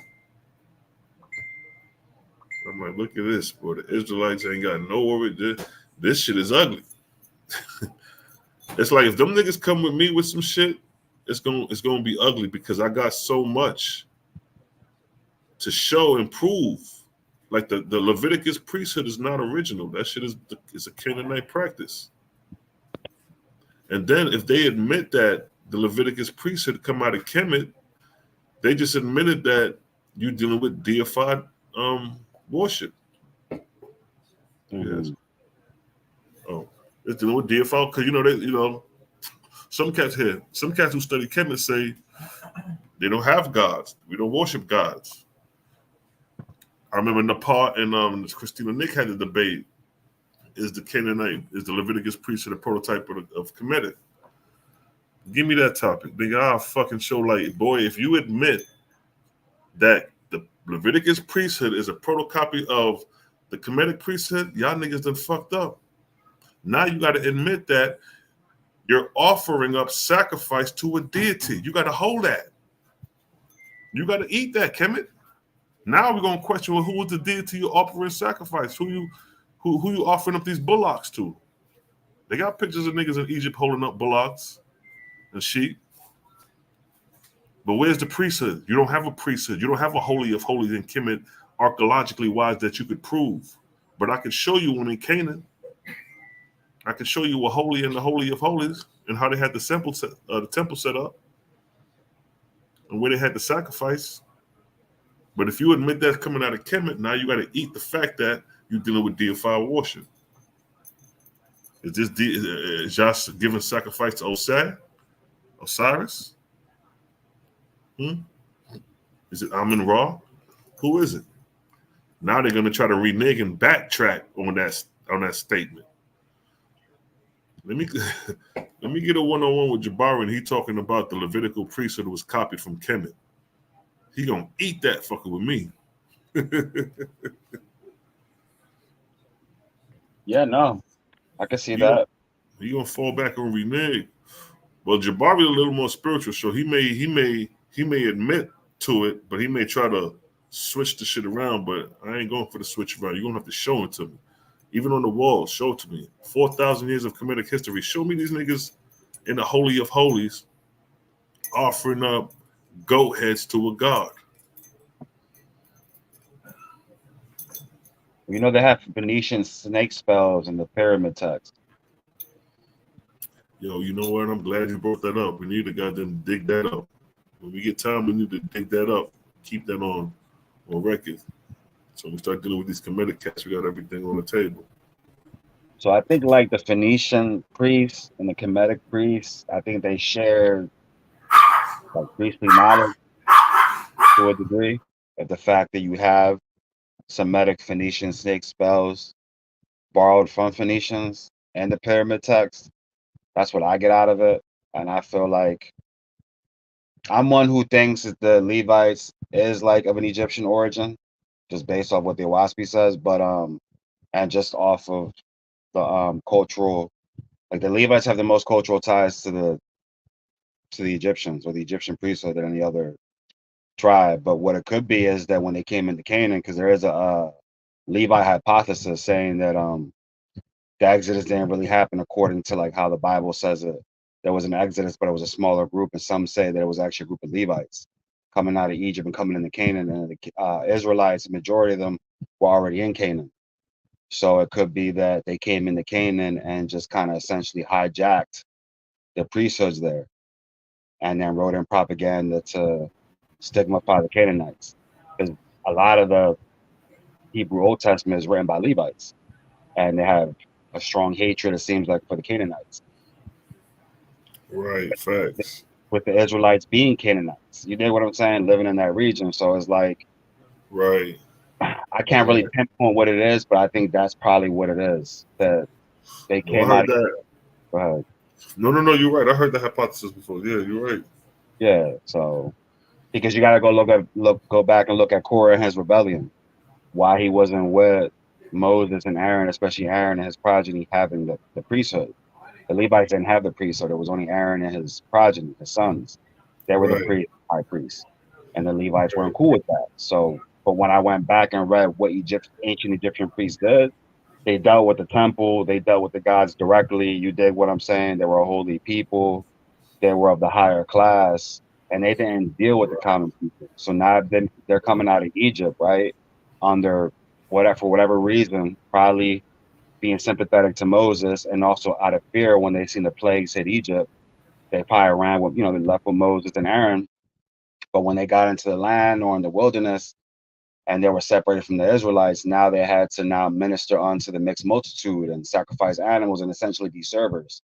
I'm like, look at this, boy. The Israelites ain't got no this shit is ugly. It's like if them niggas come with me with some shit, it's gonna be ugly, because I got so much to show and prove. Like the Leviticus priesthood is not original. That shit is a Canaanite practice. And then if they admit that the Leviticus priesthood come out of Kemet, they just admitted that you're dealing with deified worship. Mhm. Yes. Oh, it's dealing with deified because some cats who study Kemet say they don't have gods. We don't worship gods. I remember Nepal and Christina Nick had a debate. Is the Leviticus priesthood a prototype of Kemetic? Give me that topic. Nigga, I'll fucking show like, boy, if you admit that the Leviticus priesthood is a protocopy of the Kemetic priesthood, y'all niggas done fucked up. Now you got to admit that you're offering up sacrifice to a deity. You got to hold that. You got to eat that, Kemet. Now we're gonna question, well, who was the deity you offering sacrifice? Who you offering up these bullocks to? They got pictures of niggas in Egypt holding up bullocks and sheep. But where's the priesthood? You don't have a priesthood. You don't have a holy of holies in Kemet, archaeologically wise, that you could prove. But I can show you one in Canaan. I can show you a holy in the holy of holies and how they had the temple set up and where they had the sacrifice. But if you admit that's coming out of Kemet, now you got to eat the fact that you're dealing with deified worship. Is Josh giving sacrifice to Osiris? Is it Amun Ra? Who is it? Now they're going to try to renege and backtrack on that statement. Let me get a one-on-one with Jabari, and he talking about the Levitical priesthood was copied from Kemet. He gonna eat that fucker with me. Yeah, no, I can see that. He gonna fall back and renege. Well, Jabari a little more spiritual, so he may admit to it, but he may try to switch the shit around. But I ain't going for the switch around. You're gonna have to show it to me. Even on the wall, show it to me. 4,000 years of Kemetic history. Show me these niggas in the Holy of Holies offering up goat heads to a god. You know, they have Phoenician snake spells in the pyramid text. Yo, you know what? I'm glad you brought that up. We need to goddamn dig that up. When we get time, we need to dig that up. Keep that on record. So when we start dealing with these Kemetic cats, we got everything on the table. So I think like the Phoenician priests and the Kemetic priests, I think they share like priestly knowledge to a degree. Of the fact that you have Semitic Phoenician snake spells borrowed from Phoenicians and the pyramid text. That's what I get out of it. And I feel like I'm one who thinks that the Levites is like of an Egyptian origin, just based off what the WASP says, but and just off of the cultural, like the Levites have the most cultural ties to the Egyptians or the Egyptian priesthood than any other tribe. But what it could be is that when they came into Canaan, because there is a Levi hypothesis saying that the Exodus didn't really happen according to like how the Bible says it. There was an Exodus, but it was a smaller group, and some say that it was actually a group of Levites coming out of Egypt and coming into Canaan, and the Israelites, the majority of them were already in Canaan. So it could be that they came into Canaan and just kind of essentially hijacked the priesthoods there, and then wrote in propaganda to stigmatify the Canaanites, because a lot of the Hebrew Old Testament is written by Levites, and they have a strong hatred, it seems like, for the Canaanites. Right, facts. With the Israelites being Canaanites, you dig what I'm saying? Living in that region, so it's like, right. I can't really pinpoint what it is, but I think that's probably what it is. That they came out. Go ahead. No, you're right. I heard the hypothesis before. Yeah, you're right. Yeah, so because you got to go back and look at Korah and his rebellion, why he wasn't with Moses and Aaron, especially Aaron and his progeny having the priesthood. The Levites didn't have the priesthood. It was only Aaron and his progeny, his sons. They were the high priests, and the Levites weren't cool with that. So, but when I went back and read what ancient Egyptian priests did, they dealt with the temple. They dealt with the gods directly. You dig what I'm saying? They were a holy people. They were of the higher class, and they didn't deal with the common people. So now they're coming out of Egypt, right? Under for whatever reason, probably being sympathetic to Moses, and also out of fear when they seen the plagues hit Egypt, they probably ran with, they left with Moses and Aaron, But when they got into the land or in the wilderness and they were separated from the Israelites, now they had to now minister unto the mixed multitude and sacrifice animals and essentially be servers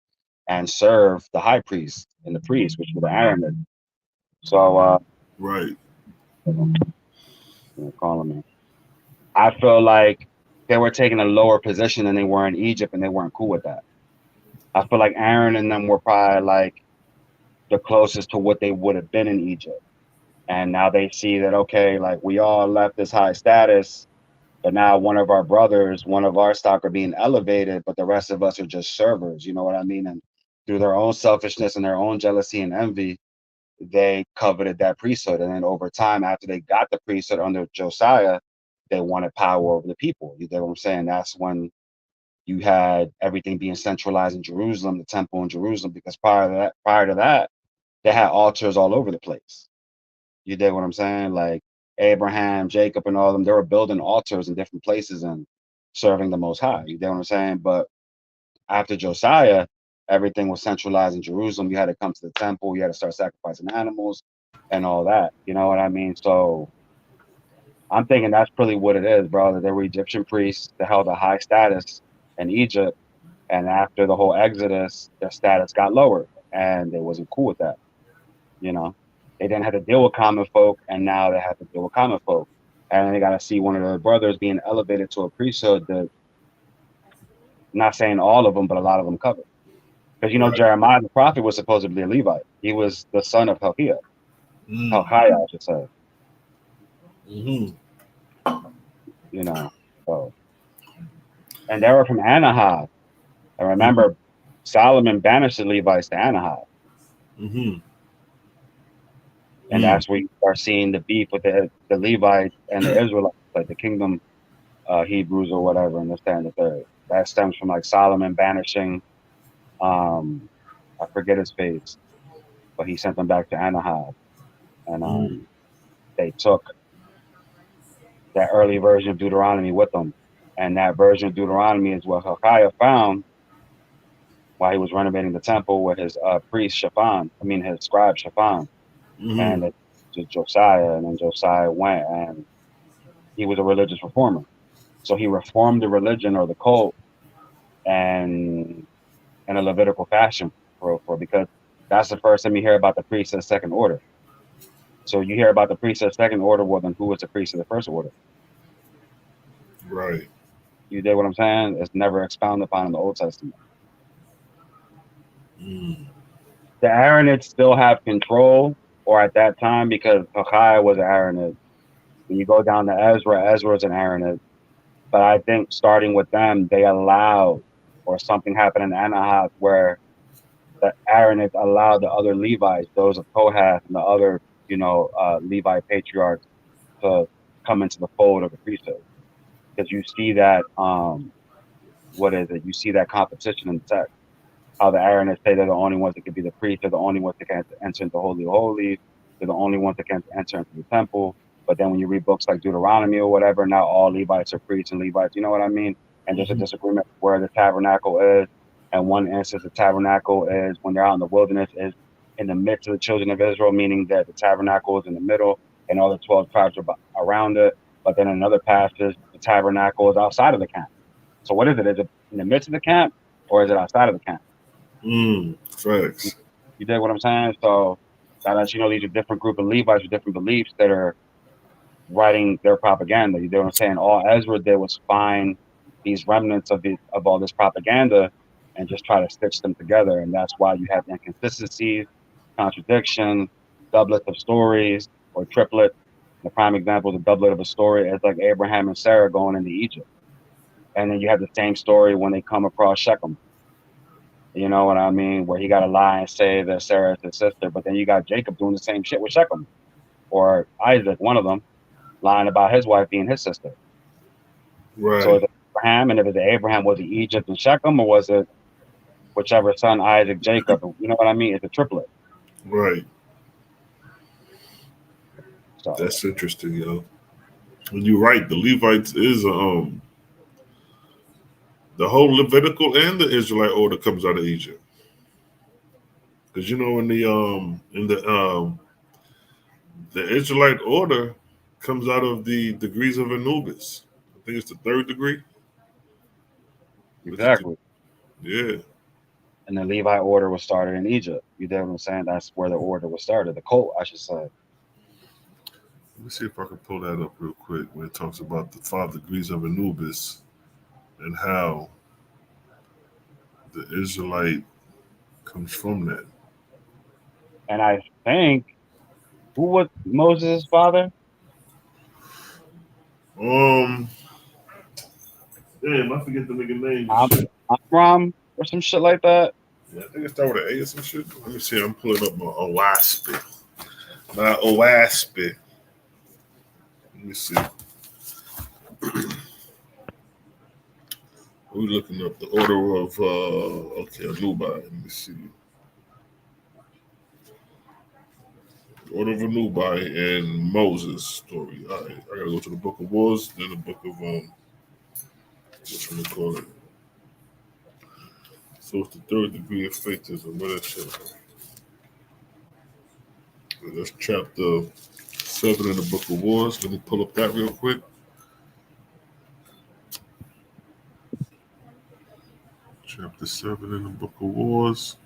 and serve the high priest and the priest, which were the Aaronite. So, Right. calling me. I feel like they were taking a lower position than they were in Egypt, and they weren't cool with that. I feel like Aaron and them were probably like the closest to what they would have been in Egypt. And now they see that, okay, like we all left this high status, but now one of our brothers, one of our stock are being elevated, but the rest of us are just servers. You know what I mean? And through their own selfishness and their own jealousy and envy, they coveted that priesthood. And then over time, after they got the priesthood under Josiah, they wanted power over the people. You know what I'm saying? That's when you had everything being centralized in Jerusalem, the temple in Jerusalem, because prior to that, they had altars all over the place. You dig what I'm saying? Like Abraham, Jacob, and all of them, they were building altars in different places and serving the Most High. You dig what I'm saying? But after Josiah, everything was centralized in Jerusalem. You had to come to the temple. You had to start sacrificing animals and all that. You know what I mean? So I'm thinking that's really what it is, bro. That they were Egyptian priests that held a high status in Egypt. And after the whole Exodus, their status got lowered and they wasn't cool with that. You know, they didn't have to deal with common folk, and now they have to deal with common folk. And they got to see one of their brothers being elevated to a priesthood that, not saying all of them, but a lot of them covered. Because, you know, Right. Jeremiah the prophet was supposed to be a Levite. He was the son of Hilkiah, Hilkiah, I should say. Mm-hmm. You know, so. And they were from Anahath. I remember Solomon banished the Levites to Anahath. Mm-hmm. And that's where you start seeing the beef with the Levites and the Israelites, like the kingdom Hebrews or whatever, and this, that, and the third. That stems from like Solomon banishing, I forget his face, but he sent them back to Anahath. And they took that early version of Deuteronomy with them. And that version of Deuteronomy is what Hilkiah found while he was renovating the temple with his priest his scribe Shaphan. And it to Josiah, and then Josiah went, and he was a religious reformer. So he reformed the religion or the cult and in a Levitical fashion because that's the first time you hear about the priest of the second order. So you hear about the priest of the second order, well, then who was the priest of the first order? Right. You dig what I'm saying? It's never expounded upon in the Old Testament. The Aaronites still have control, or at that time, because Hilkiah was an Aaronite. When you go down to Ezra's an Aaronite. But I think starting with them, they allowed, or something happened in Anahath where the Aaronites allowed the other Levites, those of Kohath and the other, Levite patriarchs, to come into the fold of the priesthood. Because you see that, you see that competition in the text. How the Aaronites say they're the only ones that can be the priest, they're the only ones that can enter into Holy of Holies, they're the only ones that can enter into the temple. But then when you read books like Deuteronomy or whatever, now all Levites are priests and Levites, you know what I mean? And there's a disagreement where the tabernacle is. And one instance, the tabernacle is when they're out in the wilderness, is in the midst of the children of Israel, meaning that the tabernacle is in the middle and all the 12 tribes are around it. But then in another passage, the tabernacle is outside of the camp. So what is it? Is it in the midst of the camp or is it outside of the camp? Facts. You dig what I'm saying? So that lets you know these are different group of Levites with different beliefs that are writing their propaganda. You know what I'm saying? All Ezra did was find these remnants of all this propaganda and just try to stitch them together. And that's why you have inconsistencies, contradictions, doublets of stories, or triplet. The prime example is a doublet of a story is like Abraham and Sarah going into Egypt. And then you have the same story when they come across Shechem. You know what I mean? Where he got to lie and say that Sarah is his sister, but then you got Jacob doing the same shit with Shechem, or Isaac, one of them, lying about his wife being his sister. Right. So is it Abraham? And if it's Abraham, was it Egypt and Shechem, or was it whichever son, Isaac, Jacob? You know what I mean? It's a triplet. Right. So that's interesting, yo. And you're right. The Levites is the whole Levitical and the Israelite order comes out of Egypt. Because in the The Israelite order comes out of the degrees of Anubis. I think it's the third degree. Exactly. Yeah. And the Levi order was started in Egypt. You get what I'm saying? That's where the order was started. The cult, I should say. Let me see if I can pull that up real quick when it talks about the 5 degrees of Anubis and how the Israelite comes from that. And I think, who was Moses' father? Damn, I forget the nigga name and shit. Amram or some shit like that. Yeah, I think it started with an A or some shit. Let me see. I'm pulling up my OASP. My OASP. Let me see. We're looking up the order of Anubi. Let me see. The order of Anubi and Moses story. All right, I gotta go to the Book of Wars, then the Book of what you call it. So it's the 3rd degree of faithism. Where that shit? That's chapter 7 in the Book of Wars. Let me pull up that real quick. Chapter 7 in the Book of Wars.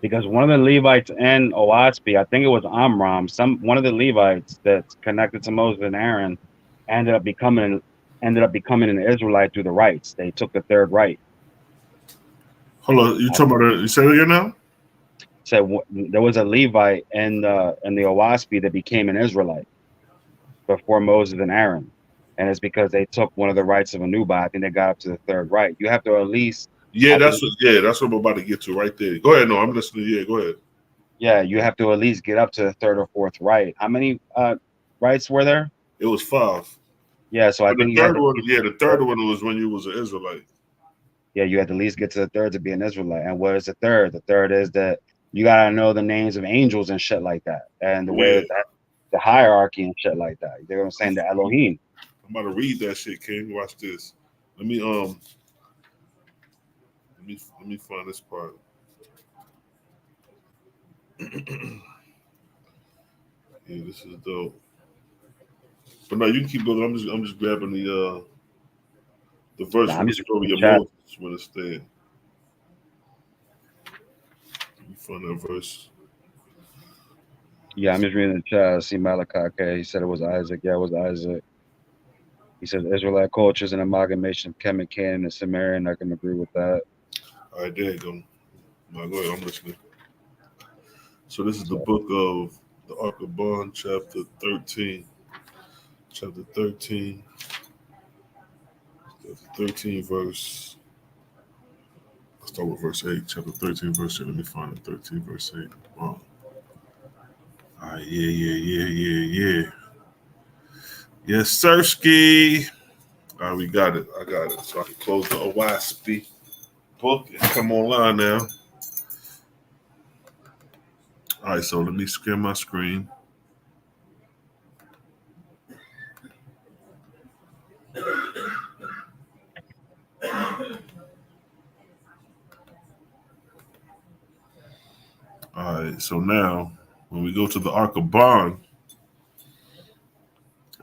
Because one of the Levites in Oaspi, I think it was Amram, one of the Levites that's connected to Moses and Aaron, ended up becoming an Israelite through the rites. They took the 3rd rite. Hold on, you talking about you say it again now? So there was a Levite in the Oaspi that became an Israelite before Moses and Aaron, and it's because they took one of the rites of Anubi. I think they got up to the 3rd rite. You have to at least that's what I'm about to get to right there. Go ahead, no, I'm listening. Yeah, go ahead. Yeah, you have to at least get up to the 3rd or 4th rite. How many rites were there? It was 5. Yeah, so I think the third one. Yeah, the third one was when you was an Israelite. Yeah, you had to at least get to the 3rd to be an Israelite. And what is the 3rd? The 3rd is that you gotta know the names of angels and shit like that, and the way that the hierarchy and shit like that. You know what I'm saying? The Elohim. I'm about to read that shit, King. Watch this. Let me find this part. Yeah, this is dope. But no, you can keep going. I'm just grabbing the verse from the story of Moses when it's there. Let me find that verse. Yeah, I'm just reading the chat. See Malachi. Okay, he said it was Isaac. Yeah, it was Isaac. He said Israelite culture is an amalgamation of Kemet, Canaan, and Sumerian. I can agree with that. All right, there you go. Now go ahead. I'm listening. So this is the book of the Ark of Bond, chapter 13. Chapter 13. Chapter 13, verse. I'll start with verse 8. Chapter 13, verse 8. Let me find it. 13, verse 8. Wow. All right, yeah. Yes, Sirski. All right, we got it. I got it. So I can close the OYSP book and come online now. All right, so let me scan my screen. All right, so now when we go to the Ark of Bond,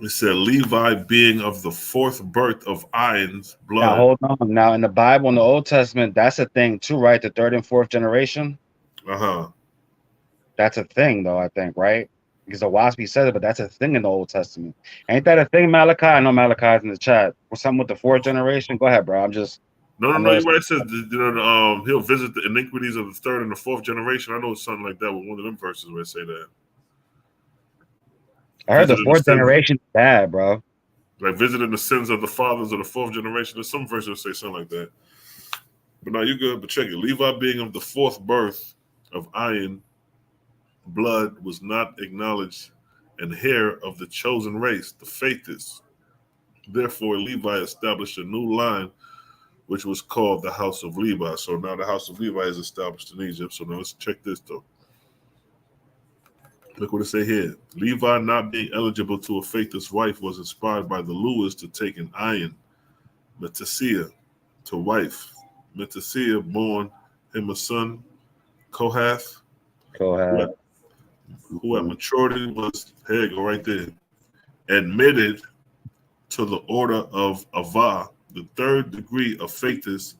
it said Levi being of the 4th birth of Ion's blood. Now hold on. Now in the Bible, in the Old Testament, that's a thing too, right? The 3rd and 4th generation. That's a thing, though. I think, right? Because the Waspi said it, but that's a thing in the Old Testament. Ain't that a thing, Malachi? I know Malachi's in the chat. Or something with the 4th generation. Go ahead, bro. No, you're right. It says he'll visit the iniquities of the 3rd and the 4th generation. I know it's something like that with one of them verses where it say that. I heard the 4th generation is bad, bro. Like visiting the sins of the fathers of the 4th generation. There's some verses that say something like that. But no, you're good. But check it. Levi being of the 4th birth of Iron blood was not acknowledged and heir of the chosen race, the faithists. Therefore, Levi established a new line, which was called the House of Levi. So now the House of Levi is established in Egypt. So now let's check this, though. Look what it say here. Levi, not being eligible to a faithless wife, was inspired by the Lewis to take an iron, Metaseah, to wife. Metaseah born him a son, Kohath. who at maturity was, here you go right there, admitted to the order of Avah, the third degree of Faithus,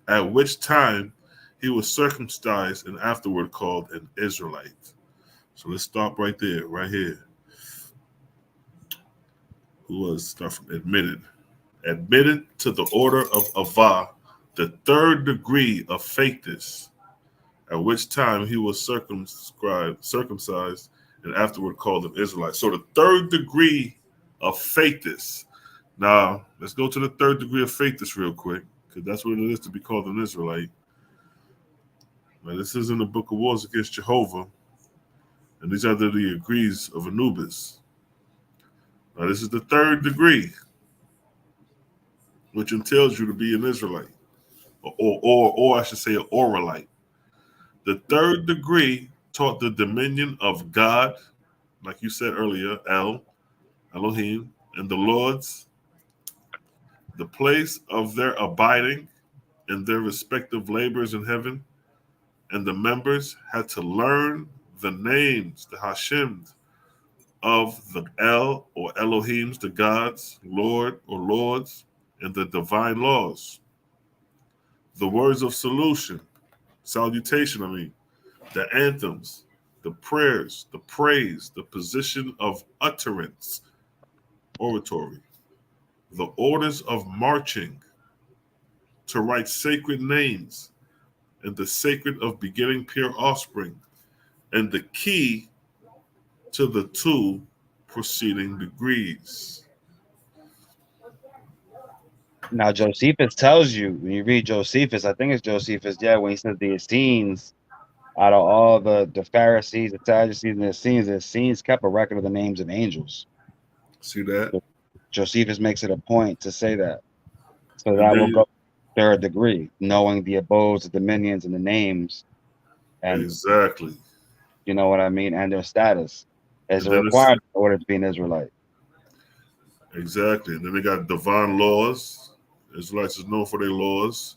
at which time he was circumcised and afterward called an Israelite. So let's stop right there, right here. Who was start from admitted? Admitted to the order of Avah, the third degree of Faithus, at which time he was circumcised and afterward called an Israelite. So the third degree of Faithus. Now, let's go to the third degree of Faithus real quick, because that's what it is to be called an Israelite. Now, this is in the Book of Wars Against Jehovah, and these are the degrees of Anubis. Now, this is the third degree, which entails you to be an Israelite, or I should say, an Oralite. The third degree taught the dominion of God, like you said earlier, Elohim, and the Lords, the place of their abiding and their respective labors in heaven, and the members had to learn the names, the Hashems, of the El or Elohims, the gods, Lord or Lords, and the divine laws. The words of salutation, the anthems, the prayers, the praise, the position of utterance, oratory, the orders of marching, to write sacred names, and the sacred of begetting pure offspring, and the key to the two preceding degrees. Now Josephus tells you, when you read Josephus, I think it's Josephus, yeah, when he says the Essenes, out of all the Pharisees, the Sadducees, and the Essenes kept a record of the names of angels. See that? Josephus makes it a point to say that. So And that then will go third degree, knowing the abodes, the dominions, and the names, and exactly. you know what I mean, and their status is And a then requirement in order to be an Israelite. exactly. And then they got divine laws. Israelites is known for their laws.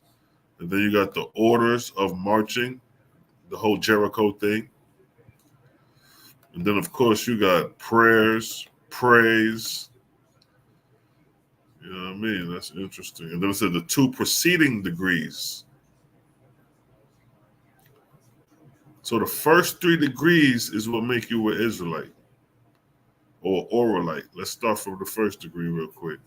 And then you got the orders of marching, the whole Jericho thing. And then, of course, you got prayers, praise. You know what I mean? That's interesting. And then it said the two preceding degrees. So the first three degrees is what make you an Israelite or Oralite. Let's start from the first degree real quick.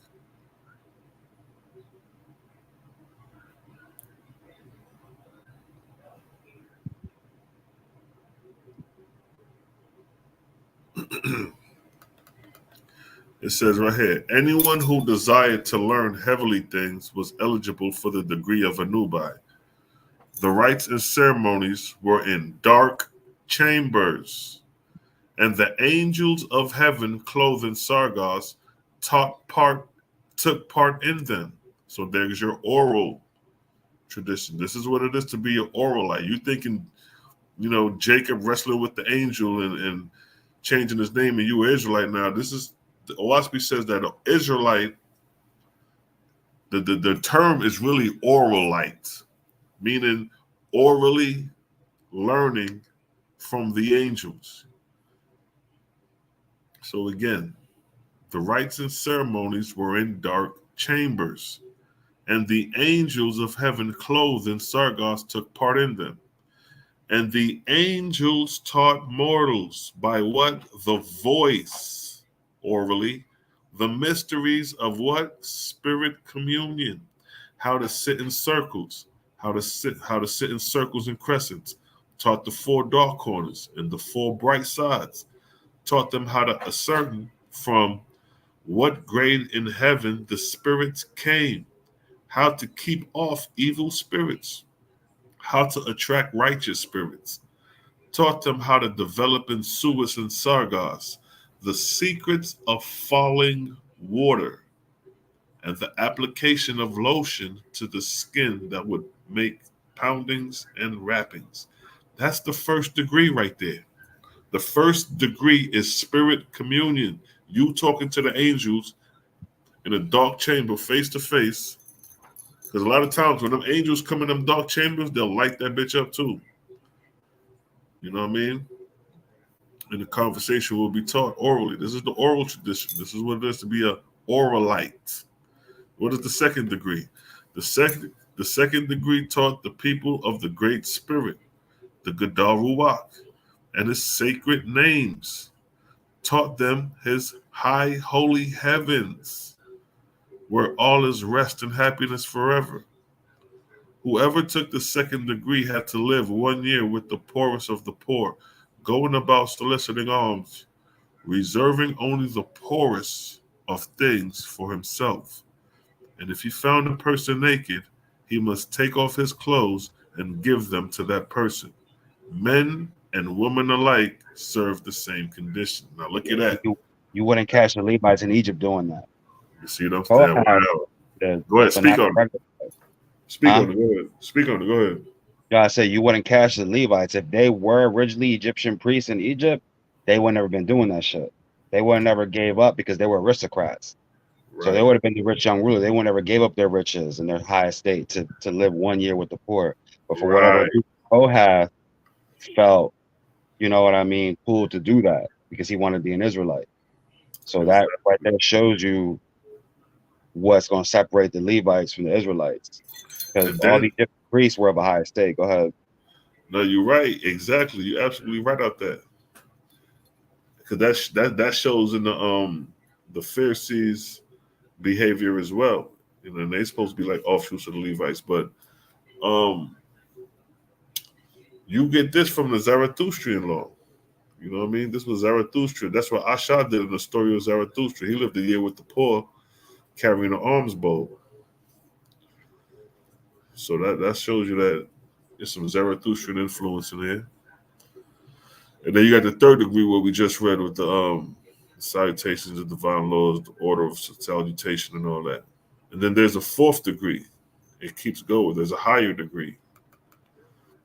It says right here, anyone who desired to learn heavenly things was eligible for the degree of Anubai. The rites and ceremonies were in dark chambers, and the angels of heaven, clothed in sargos, took part in them. So there's your oral tradition. This is what it is to be an Oralite. You thinking, Jacob wrestling with the angel and changing his name, and you an Israelite now. This is the OSP says that an Israelite, the term is really Oralite, meaning orally learning from the angels. So again, the rites and ceremonies were in dark chambers, and the angels of heaven clothed in sargos took part in them. And the angels taught mortals by what? The voice, orally, the mysteries of what? Spirit communion, how to sit in circles, how to sit in circles and crescents, taught the four dark corners and the four bright sides, taught them how to ascertain from what grade in heaven the spirits came, how to keep off evil spirits, how to attract righteous spirits, taught them how to develop in Suez and Sargos the secrets of falling water and the application of lotion to the skin that would make poundings and wrappings. That's the first degree right there. The first degree is spirit communion. You talking to the angels in a dark chamber face to face. Because a lot of times when them angels come in them dark chambers, they'll light that bitch up too. You know what I mean? and the conversation will be taught orally. This is the oral tradition. This is what it is to be a oralite. What is the second degree? The second degree taught the people of the Great Spirit, the Gadol Ruach, and his sacred names, taught them his high holy heavens, where all is rest and happiness forever. Whoever took the second degree had to live 1 year with the poorest of the poor, going about soliciting alms, reserving only the poorest of things for himself. And if he found a person naked, he must take off his clothes and give them to that person. Men and women alike serve the same condition. Now look at that. You wouldn't catch the Levites in Egypt doing that. You see what I'm saying? Wow. Go ahead, speak on it. Speak on it. Go ahead. Speak on it. Go ahead. Yeah, I say you wouldn't catch the Levites if they were originally Egyptian priests in Egypt. They would never been doing that shit. They would never gave up because they were aristocrats. Right. So they would have been the rich young ruler. They would never gave up their riches and their high estate to live 1 year with the poor. But for whatever reason, Kohath felt, you know what I mean, cool to do that because he wanted to be an Israelite. So that right there shows you what's going to separate the Levites from the Israelites. Because all these different priests were of a high estate. Go ahead. No, you're right. Exactly. You're absolutely right out there. Because that shows in the Pharisees' behavior as well. You know, and they're supposed to be like offshoots of the Levites, but you get this from the Zarathustrian law. You know what I mean? This was Zarathustra. That's what Ashar did in the story of Zarathustra. He lived a year with the poor, carrying an alms bowl. So that shows you that there's some Zarathustrian influence in there. And then you got the third degree, what we just read with the salutations of divine laws, the order of salutation and all that. And then there's a fourth degree. It keeps going. There's a higher degree.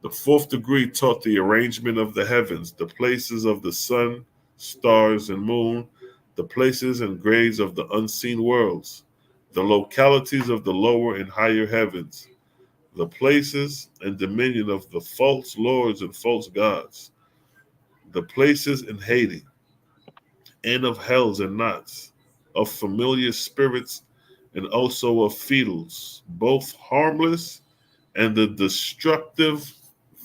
The fourth degree taught the arrangement of the heavens, the places of the sun, stars, and moon, the places and grades of the unseen worlds, the localities of the lower and higher heavens, the places and dominion of the false lords and false gods, the places in Hades, and of hells and knots, of familiar spirits, and also of fetals, both harmless and the destructive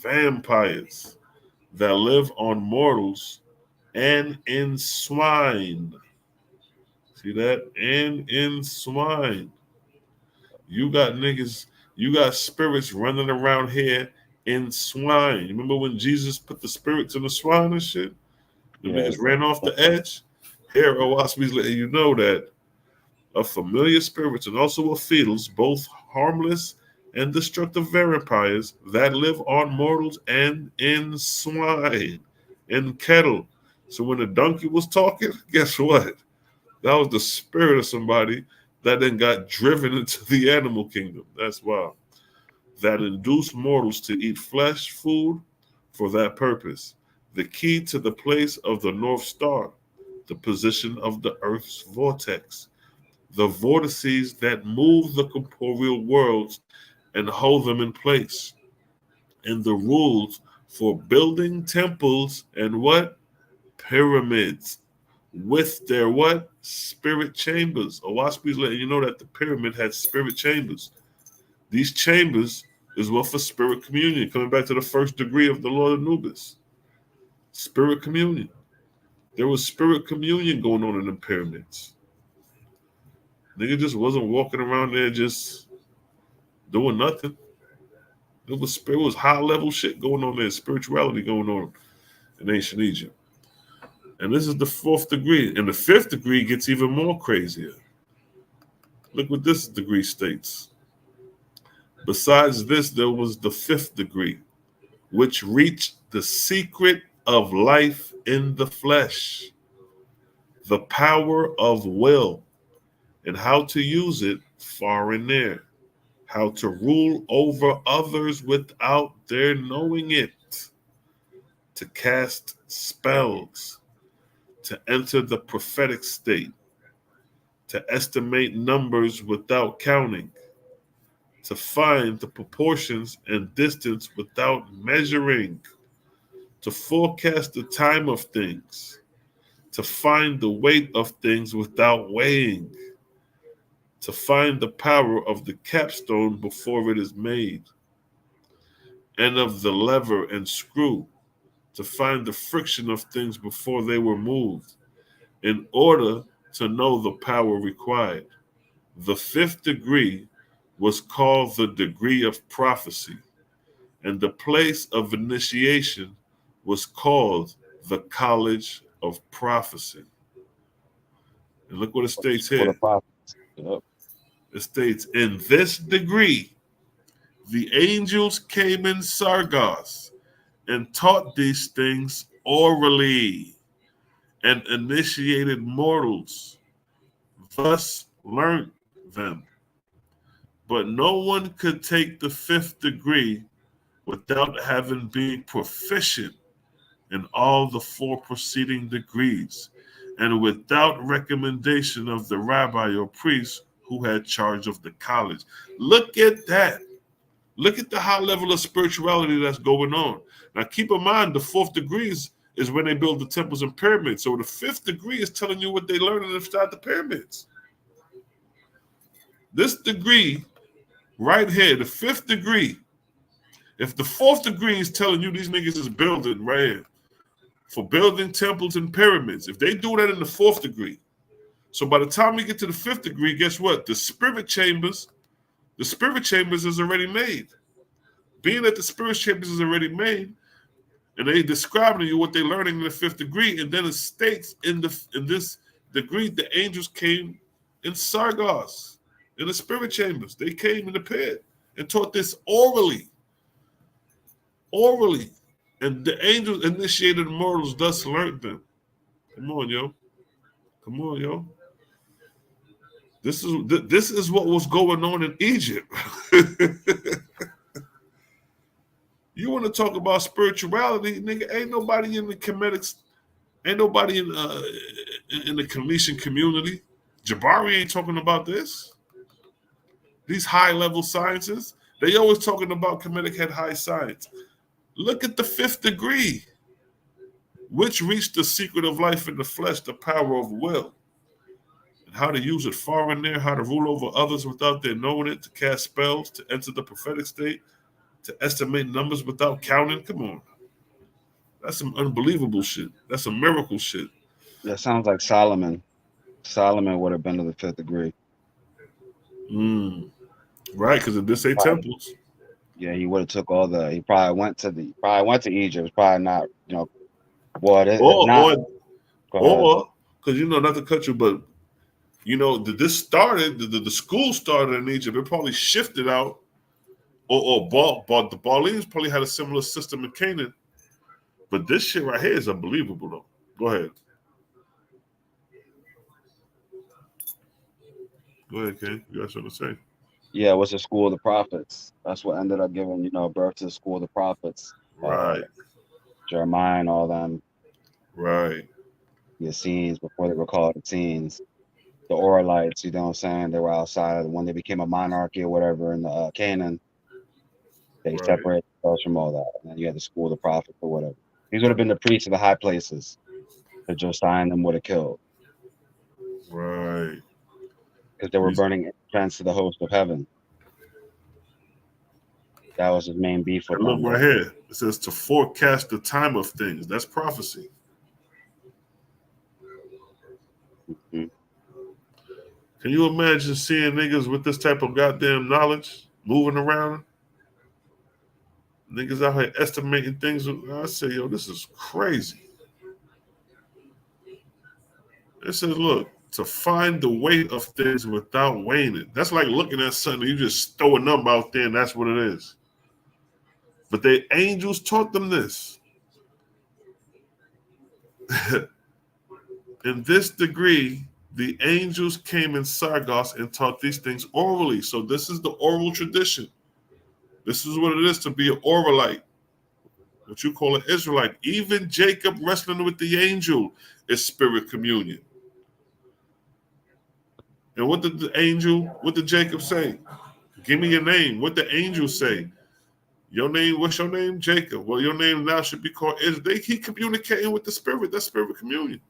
vampires that live on mortals and in swine. See that? And in swine. You got niggas, you got spirits running around here in swine. You remember when Jesus put the spirits in the swine and shit? The niggas ran off the edge. Here, Owasmi's letting you know that of familiar spirits and also of fetals, both harmless and destructive vampires that live on mortals and in swine, in cattle. So when the donkey was talking, guess what? That was the spirit of somebody that then got driven into the animal kingdom. That's wild. That induced mortals to eat flesh food for that purpose. The key to the place of the North Star, the position of the Earth's vortex, the vortices that move the corporeal worlds and hold them in place, and the rules for building temples and what? Pyramids with their what? Spirit chambers. Owasmi's letting you know that the pyramid had spirit chambers. These chambers is what for spirit communion, coming back to the first degree of the Lord of Anubis. Spirit communion. There was spirit communion going on in the pyramids. Nigga just wasn't walking around there just doing nothing. It was high level shit going on there, spirituality going on in ancient Egypt. And this is the fourth degree. And the fifth degree gets even more crazier. Look what this degree states. Besides this, there was the fifth degree, which reached the secret of life in the flesh, the power of will, and how to use it far and near, how to rule over others without their knowing it, to cast spells, to enter the prophetic state, to estimate numbers without counting, to find the proportions and distance without measuring, to forecast the time of things, to find the weight of things without weighing, to find the power of the capstone before it is made, and of the lever and screw, to find the friction of things before they were moved, in order to know the power required. The fifth degree was called the degree of prophecy, and the place of initiation was called the college of prophecy. And look what it states For the here. prophets. Yep. It states, in this degree, the angels came in Sargos and taught these things orally and initiated mortals, thus learnt them. But no one could take the fifth degree without having been proficient in all the four preceding degrees, and without recommendation of the rabbi or priest who had charge of the college. Look at that. Look at the high level of spirituality that's going on. Now, keep in mind, the fourth degree is when they build the temples and pyramids. So the fifth degree is telling you what they learned inside the pyramids. This degree right here, the fifth degree, if the fourth degree is telling you these niggas is building right here for building temples and pyramids, if they do that in the fourth degree, so by the time we get to the fifth degree, guess what? The spirit chambers is already made. Being that the spirit chambers is already made, and they describing to you what they're learning in the fifth degree, and then it states in this degree the angels came in Sargos, in the spirit chambers. They came in the pit and taught this orally. And the angels initiated mortals, thus learned them. Come on, yo. This is what was going on in Egypt. You want to talk about spirituality, nigga? Ain't nobody in the Kemetic, ain't nobody in the Cometian community. Jabari ain't talking about this. These high level sciences, they always talking about Kemetic had high science. Look at the fifth degree, which reached the secret of life in the flesh, the power of will, and how to use it far and near, how to rule over others without their knowing it, to cast spells, to enter the prophetic state, to estimate numbers without counting. Come on. That's some unbelievable shit. That's some miracle shit. That sounds like Solomon. Solomon would have been to the fifth degree. Right, because it did say temples. Yeah, he would have took all the. He probably went to Egypt. It's probably not, Well, it's not. Or because not to cut you, but this started. The school started in Egypt. It probably shifted out, or the Baalines probably had a similar system in Canaan. But this shit right here is unbelievable, though. Go ahead. Go ahead, Ken. You got something to say? Yeah, it was the school of the prophets. That's what ended up giving, birth to the school of the prophets. Right. Jeremiah and all them. Right. The Essenes, before they were called Essenes. The Oralites, you know what I'm saying? They were outside when they became a monarchy or whatever in the Canaan. They separated themselves from all that. And then you had the school of the prophets or whatever. These would have been the priests of the high places that Josiah and them would have killed. Right. Because they were burning incense to the host of heaven. That was his main beef with them. Look right here. It says to forecast the time of things. That's prophecy. Mm-hmm. Can you imagine seeing niggas with this type of goddamn knowledge moving around? Niggas out here estimating things. I say, yo, this is crazy. It says, look, to find the weight of things without weighing it. That's like looking at something, you just throw a number out there and that's what it is. But the angels taught them this. In this degree, the angels came in Sargos and taught these things orally. So this is the oral tradition. This is what it is to be an oralite, what you call an Israelite. Even Jacob wrestling with the angel is spirit communion. And what did Jacob say? Give me your name. What the angel say? Your name, what's your name? Jacob. Well, your name now should be called Israel. They keep communicating with the spirit. That's spirit communion.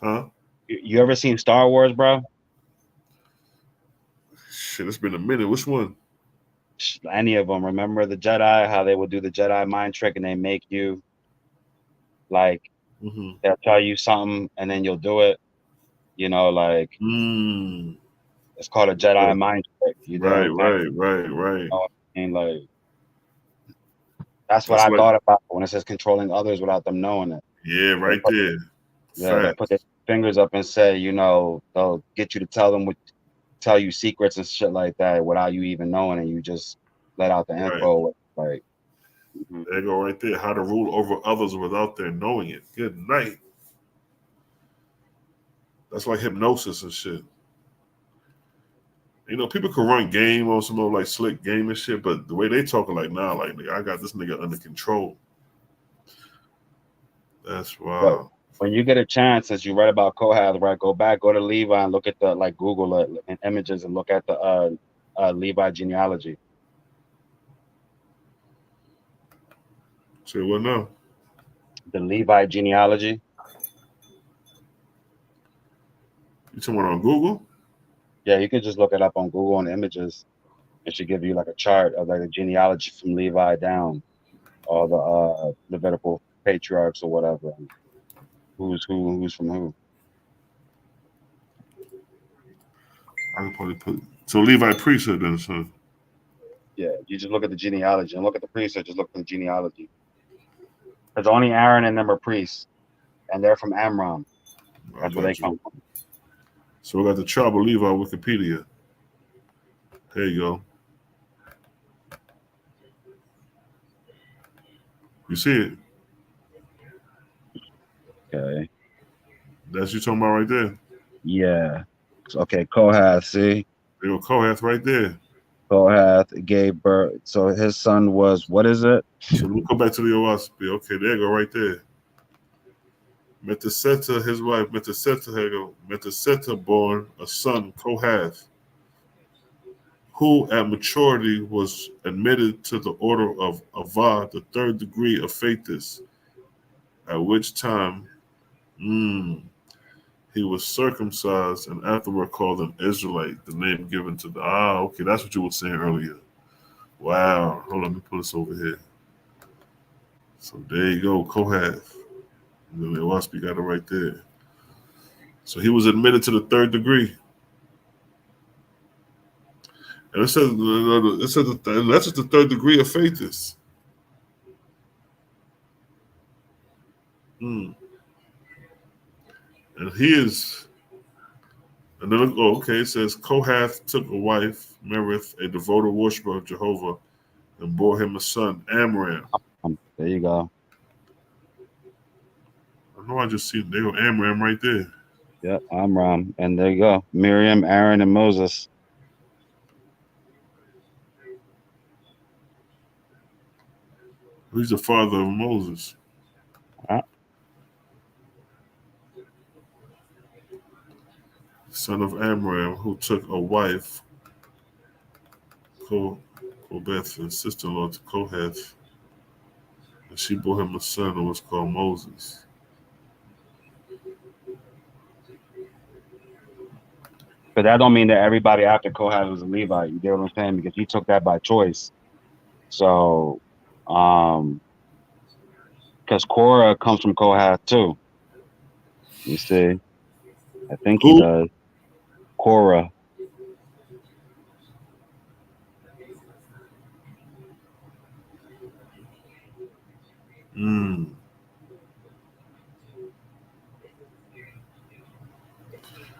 Huh? You ever seen Star Wars, bro? Shit, it's been a minute. Which one? Any of them? Remember the Jedi? How they would do the Jedi mind trick and they make you like they'll tell you something and then you'll do it. You know, like it's called a Jedi mind trick. You know what I'm saying? Right. You know what I mean? Like that's what That's I like, thought about when it says controlling others without them knowing it. yeah, right there. Yeah, they'll put their fingers up and say, you know, they'll get you to tell you secrets and shit like that without you even knowing, and you just let out the info. Like, there you go, right there. How to rule over others without their knowing it. Good night. That's like hypnosis and shit. You know, people can run game on some of like slick game and shit, but the way they talking like now, like nigga, I got this nigga under control. That's wild. When you get a chance, as you read about Kohath, right? Go to Levi and look at the Google it in images and look at the Levi genealogy. Say what now? The Levi genealogy. You talking about on Google? Yeah, you can just look it up on Google and images. It should give you like a chart of like a genealogy from Levi down, all the Levitical patriarchs or whatever. Who's from who? I could probably put so Levi priesthood then, son. Yeah, you just look at the genealogy and look at the priesthood. Just look at the genealogy. Because only Aaron and them are priests, and they're from Amram. That's where they come from. So we got the tribe of Levi Wikipedia. There you go. You see it? Okay. That's you talking about right there. Yeah. Okay, Kohath, see? There go Kohath right there. Kohath gave birth. So his son was, what is it? So let me go back to the OSP. Okay, there you go right there. Metaseta, his wife, Metaseta born a son, Kohath, who at maturity was admitted to the order of Ava, the third degree of Faithis, at which time he was circumcised and afterward called an Israelite, the name given to the okay, that's what you were saying earlier. Wow. Hold on, let me pull this over here. So there you go, Kohath. And then the OSP got it right there. So he was admitted to the third degree. And that's just the third degree of Faithis. And he is, and then, it says Kohath took a wife, Merith, a devoted worshiper of Jehovah, and bore him a son, Amram. There you go. I know I just see there go Amram right there. Yep, Amram. And there you go. Miriam, Aaron, and Moses. He's the father of Moses. Son of Amram, who took a wife, Kobeth, and sister-in-law to Kohath, and she bore him a son who was called Moses. But that don't mean that everybody after Kohath was a Levite. You get what I'm saying? Because he took that by choice. So, because Korah comes from Kohath too. You see? I think he does. Korah. I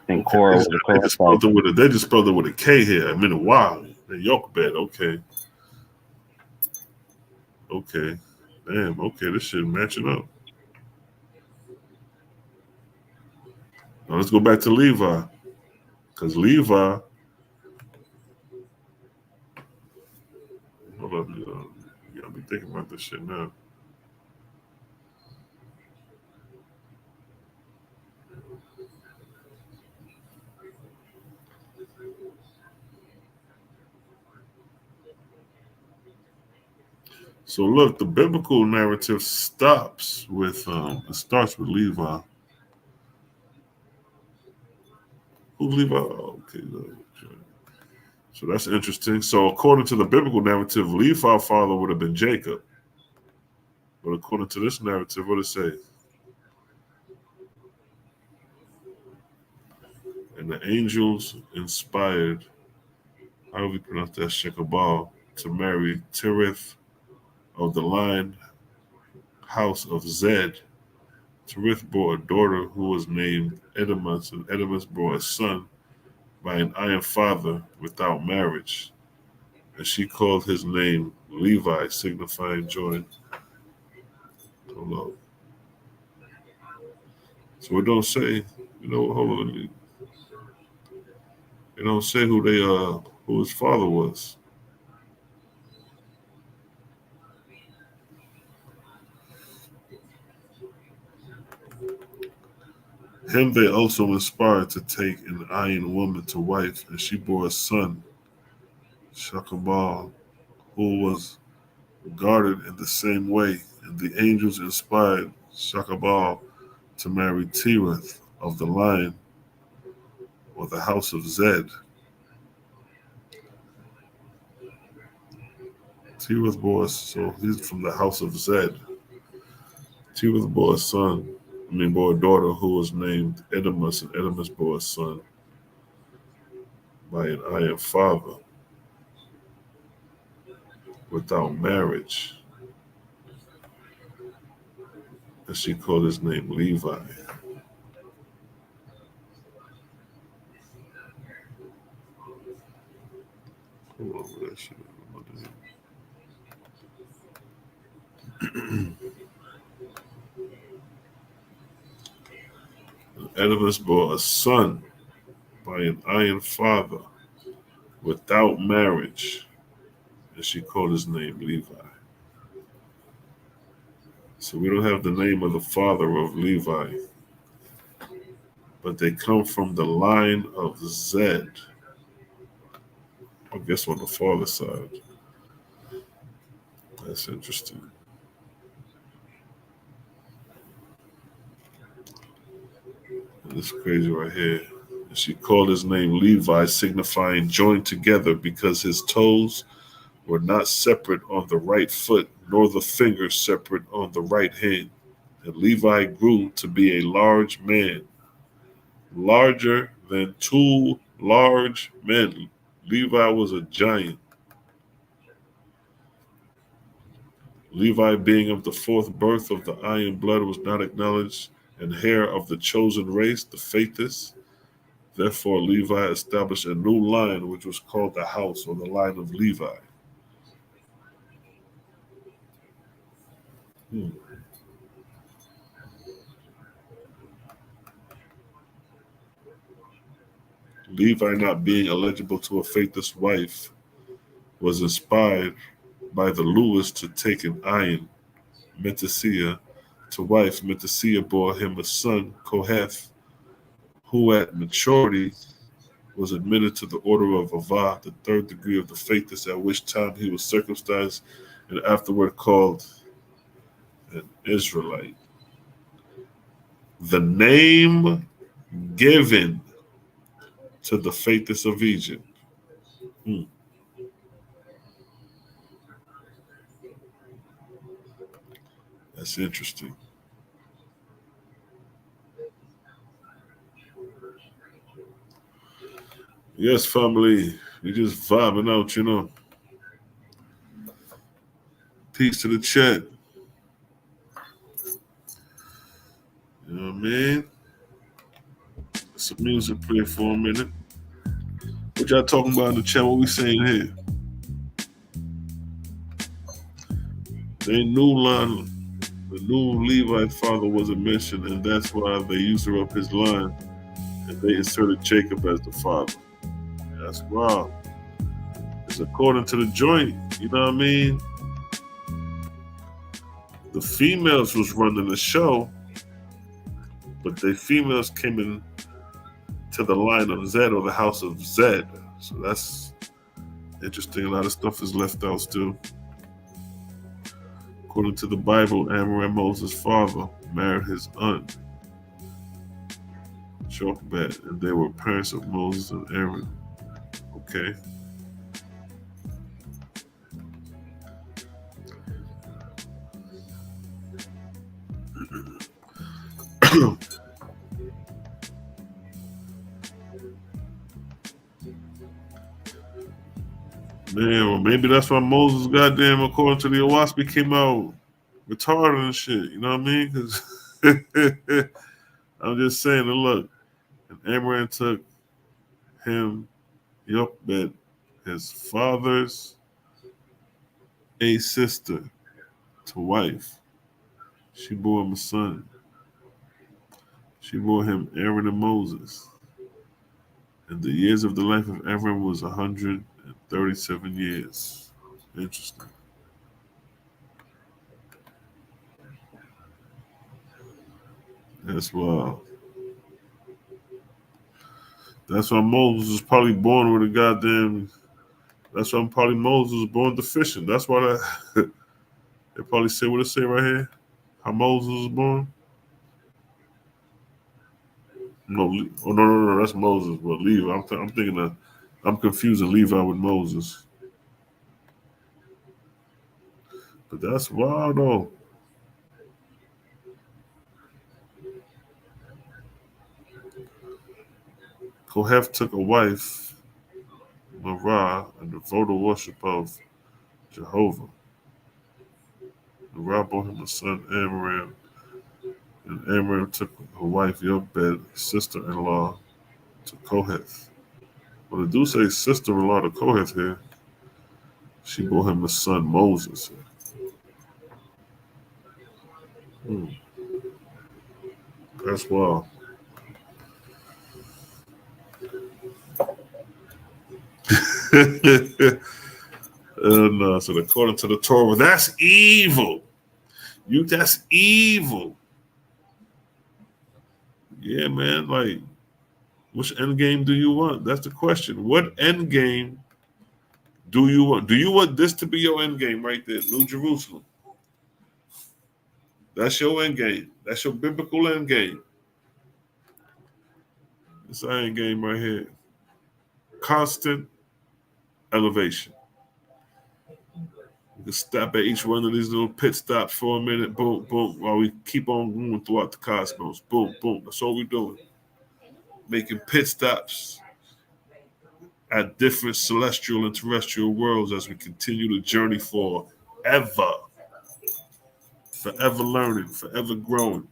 think Korah was a Kohath. They just spelled it with a K here. I mean, a wow. Yochbed. Okay. Okay. Damn. Okay. This shit matching up. Now let's go back to Levi. Because Levi. Hold up. You gotta be thinking about this shit now. So look, the biblical narrative stops with it starts with Levi. Who's Levi? Oh, okay. So that's interesting. So according to the biblical narrative, Levi's father would have been Jacob. But according to this narrative, what does it say? And the angels inspired, how do we pronounce that, Shekabal, to marry Tirith of the line house of Zed. Tirith bore a daughter who was named Edemus, and Edemus bore a son by an iron father without marriage. And she called his name Levi, signifying joy. Hold on. So it don't say, hold on. It don't say who his father was. Him they also inspired to take an iron woman to wife, and she bore a son, Shakabal, who was guarded in the same way. And the angels inspired Shakabal to marry Tirith of the line or the house of Zed. Tirith bore, so he's from the house of Zed. Tirith bore a daughter who was named Edemus, and Edemus bore a son by an iron father without marriage. And she called his name Levi. Hold on for that shit. Edemus bore a son by an iron father without marriage, and she called his name Levi. So we don't have the name of the father of Levi, but they come from the line of Zed. I guess on the father's side. That's interesting. And it's crazy right here. And she called his name Levi, signifying joined together, because his toes were not separate on the right foot, nor the fingers separate on the right hand. And Levi grew to be a large man, larger than two large men. Levi was a giant. Levi, being of the fourth birth of the iron blood, was not acknowledged, and heir of the chosen race, the faithists. Therefore, Levi established a new line, which was called the house, or the line of Levi. Levi, not being eligible to a faithless wife, was inspired by the Lewis to take an iron, Metasia, to wife. Metasia bore him a son, Kohath, who at maturity was admitted to the order of Avah, the third degree of the faithless, at which time he was circumcised and afterward called an Israelite. The name given to the faithless of Egypt. That's interesting. Yes, family. We just vibing out, Peace to the chat. You know what I mean? Some music play for a minute. What y'all talking about in the chat? What we saying here? They knew the new Levite father wasn't mentioned, and that's why they usurped his line, and they inserted Jacob as the father. That's wild. It's according to the joint, you know what I mean? The females was running the show, but the females came in to the line of Zed, or the house of Zed. So that's interesting. A lot of stuff is left out still. According to the Bible, Amram, Moses' father, married his aunt, Jochebed, and they were parents of Moses and Aaron. Okay. Man, well, maybe that's why Moses, goddamn, according to the Owaski, came out retarded and shit. You know what I mean? Because I'm just saying, look, and Amram took him, Jochebed, his father's a sister, to wife. She bore him a son. She bore him Aaron and Moses. And the years of the life of Aaron was 137 years. Interesting. That's wild. That's why Moses was probably born with a goddamn. That's why probably Moses was born deficient. That's why that they probably say what it say right here. How Moses was born. No, no, that's Moses. But Levi, I'm thinking that I'm confusing Levi with Moses. But that's wild though. Kohath took a wife, Merah, and devoted worship of Jehovah. Merah bore him a son, Amram, and Amram took a wife, Jochebed, sister-in-law, to Kohath. Well, they do say sister-in-law to Kohath here. She bore him a son, Moses. That's wild. No, so according to the Torah, that's evil. That's evil. Yeah, man. Like, which end game do you want? That's the question. What end game do you want? Do you want this to be your end game right there, New Jerusalem? That's your end game. That's your biblical end game. This end game right here. Constant elevation. You can stop at each one of these little pit stops for a minute, boom, boom, while we keep on moving throughout the cosmos. Boom, boom. That's all we're doing. Making pit stops at different celestial and terrestrial worlds as we continue to journey forever. Forever learning, forever growing.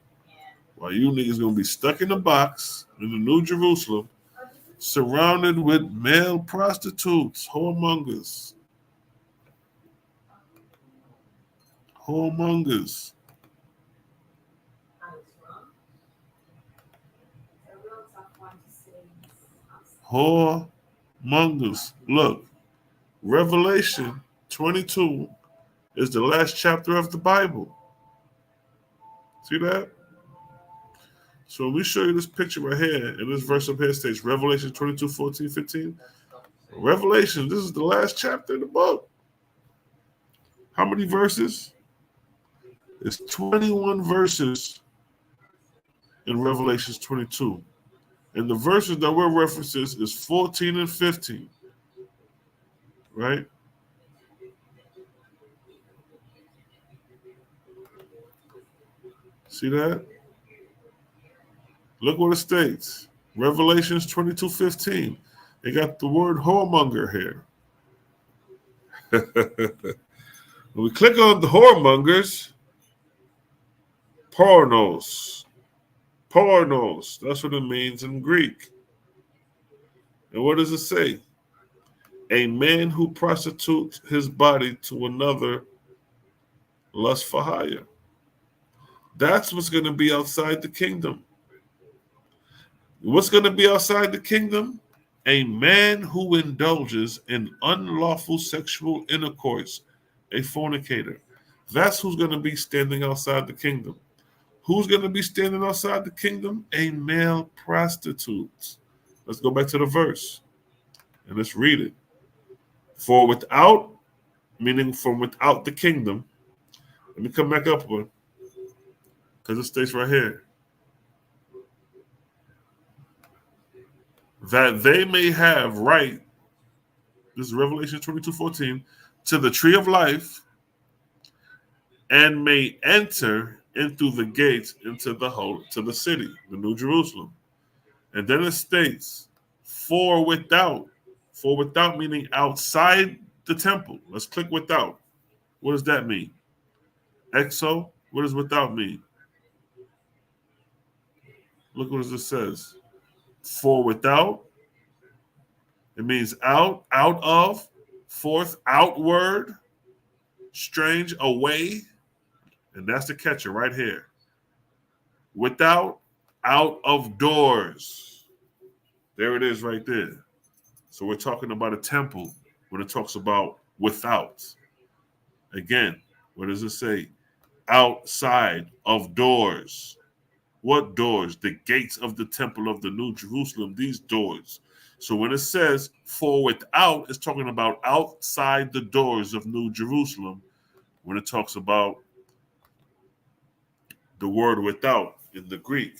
While you niggas gonna be stuck in a box in the New Jerusalem, surrounded with male prostitutes, whoremongers. Whoremongers. Whoremongers. Look, Revelation 22 is the last chapter of the Bible. See that? So when we show you this picture right here, and this verse up here states Revelation 22, 14, 15. Revelation, this is the last chapter in the book. How many verses? It's 21 verses in Revelation 22. And the verses that we're referencing is 14 and 15. Right? See that? Look what it states. Revelations 22:15. They got the word whoremonger here. When we click on the whoremongers, pornos. Pornos. That's what it means in Greek. And what does it say? A man who prostitutes his body to another lust for hire. That's what's going to be outside the kingdom. What's going to be outside the kingdom? A man who indulges in unlawful sexual intercourse, a fornicator. That's who's going to be standing outside the kingdom. Who's going to be standing outside the kingdom? A male prostitute. Let's go back to the verse and let's read it. For without, meaning from without the kingdom, Let me come back up one, because it states right here that they may have right. This is Revelation 22:14, to the tree of life, and may enter in through the gates into the city, the New Jerusalem. And then it states, for without meaning outside the temple. Let's click without. What does that mean? Exo, what does without mean? Look what it says. For without, it means out of, forth, outward, strange, away. And that's the catcher right here. Without, out of doors. There it is right there. So we're talking about a temple when it talks about without. Again, what does it say? Outside of doors. What doors? The gates of the temple of the New Jerusalem, these doors. So when it says for without, it's talking about outside the doors of New Jerusalem when it talks about the word without in the Greek.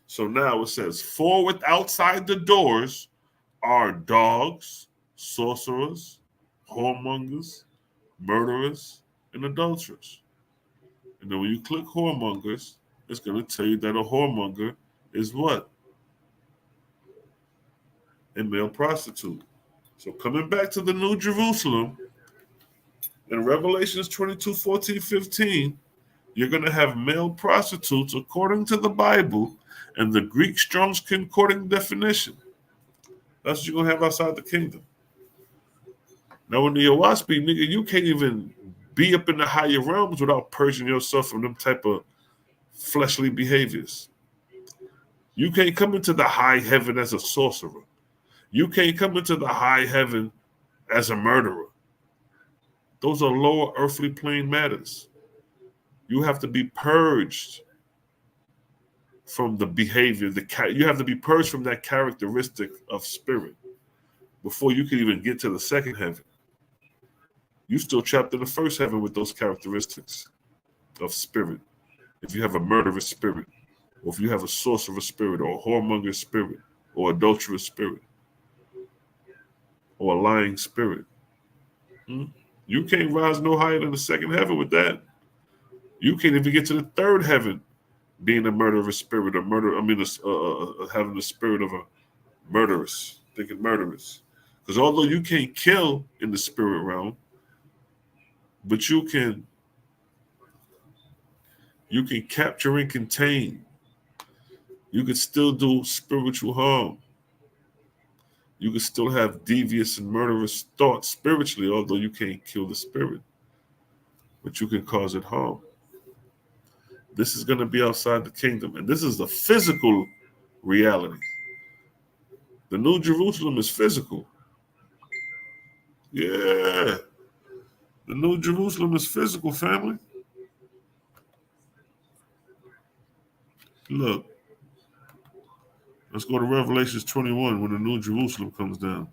So now it says, for with outside the doors are dogs, sorcerers, whoremongers, murderers, and adulterers. And then when you click whoremongers, it's going to tell you that a whoremonger is what? A male prostitute. So coming back to the New Jerusalem, in Revelations 22:14-15, you're going to have male prostitutes according to the Bible and the Greek Strong's Concording definition. That's what you're going to have outside the kingdom. Now, in the Owaspi, nigga, you can't even be up in the higher realms without purging yourself from them type of fleshly behaviors. You can't come into the high heaven as a sorcerer. You can't come into the high heaven as a murderer. Those are lower earthly plane matters. You have to be purged from the behavior. You have to be purged from that characteristic of spirit before you can even get to the second heaven. You still trapped in the first heaven with those characteristics of spirit. If you have a murderous spirit, or if you have a sorcerer's spirit, or a whoremonger spirit, or adulterous spirit, or a lying spirit, you can't rise no higher than the second heaven with that. You can't even get to the third heaven being a murderous spirit, having the spirit of a murderous, thinking murderous. Because although you can't kill in the spirit realm, but you can capture and contain. You can still do spiritual harm. You can still have devious and murderous thoughts spiritually, although you can't kill the spirit. But you can cause it harm. This is going to be outside the kingdom. And this is the physical reality. The New Jerusalem is physical. Yeah. The New Jerusalem is physical, family. Look. Let's go to Revelations 21 when the New Jerusalem comes down.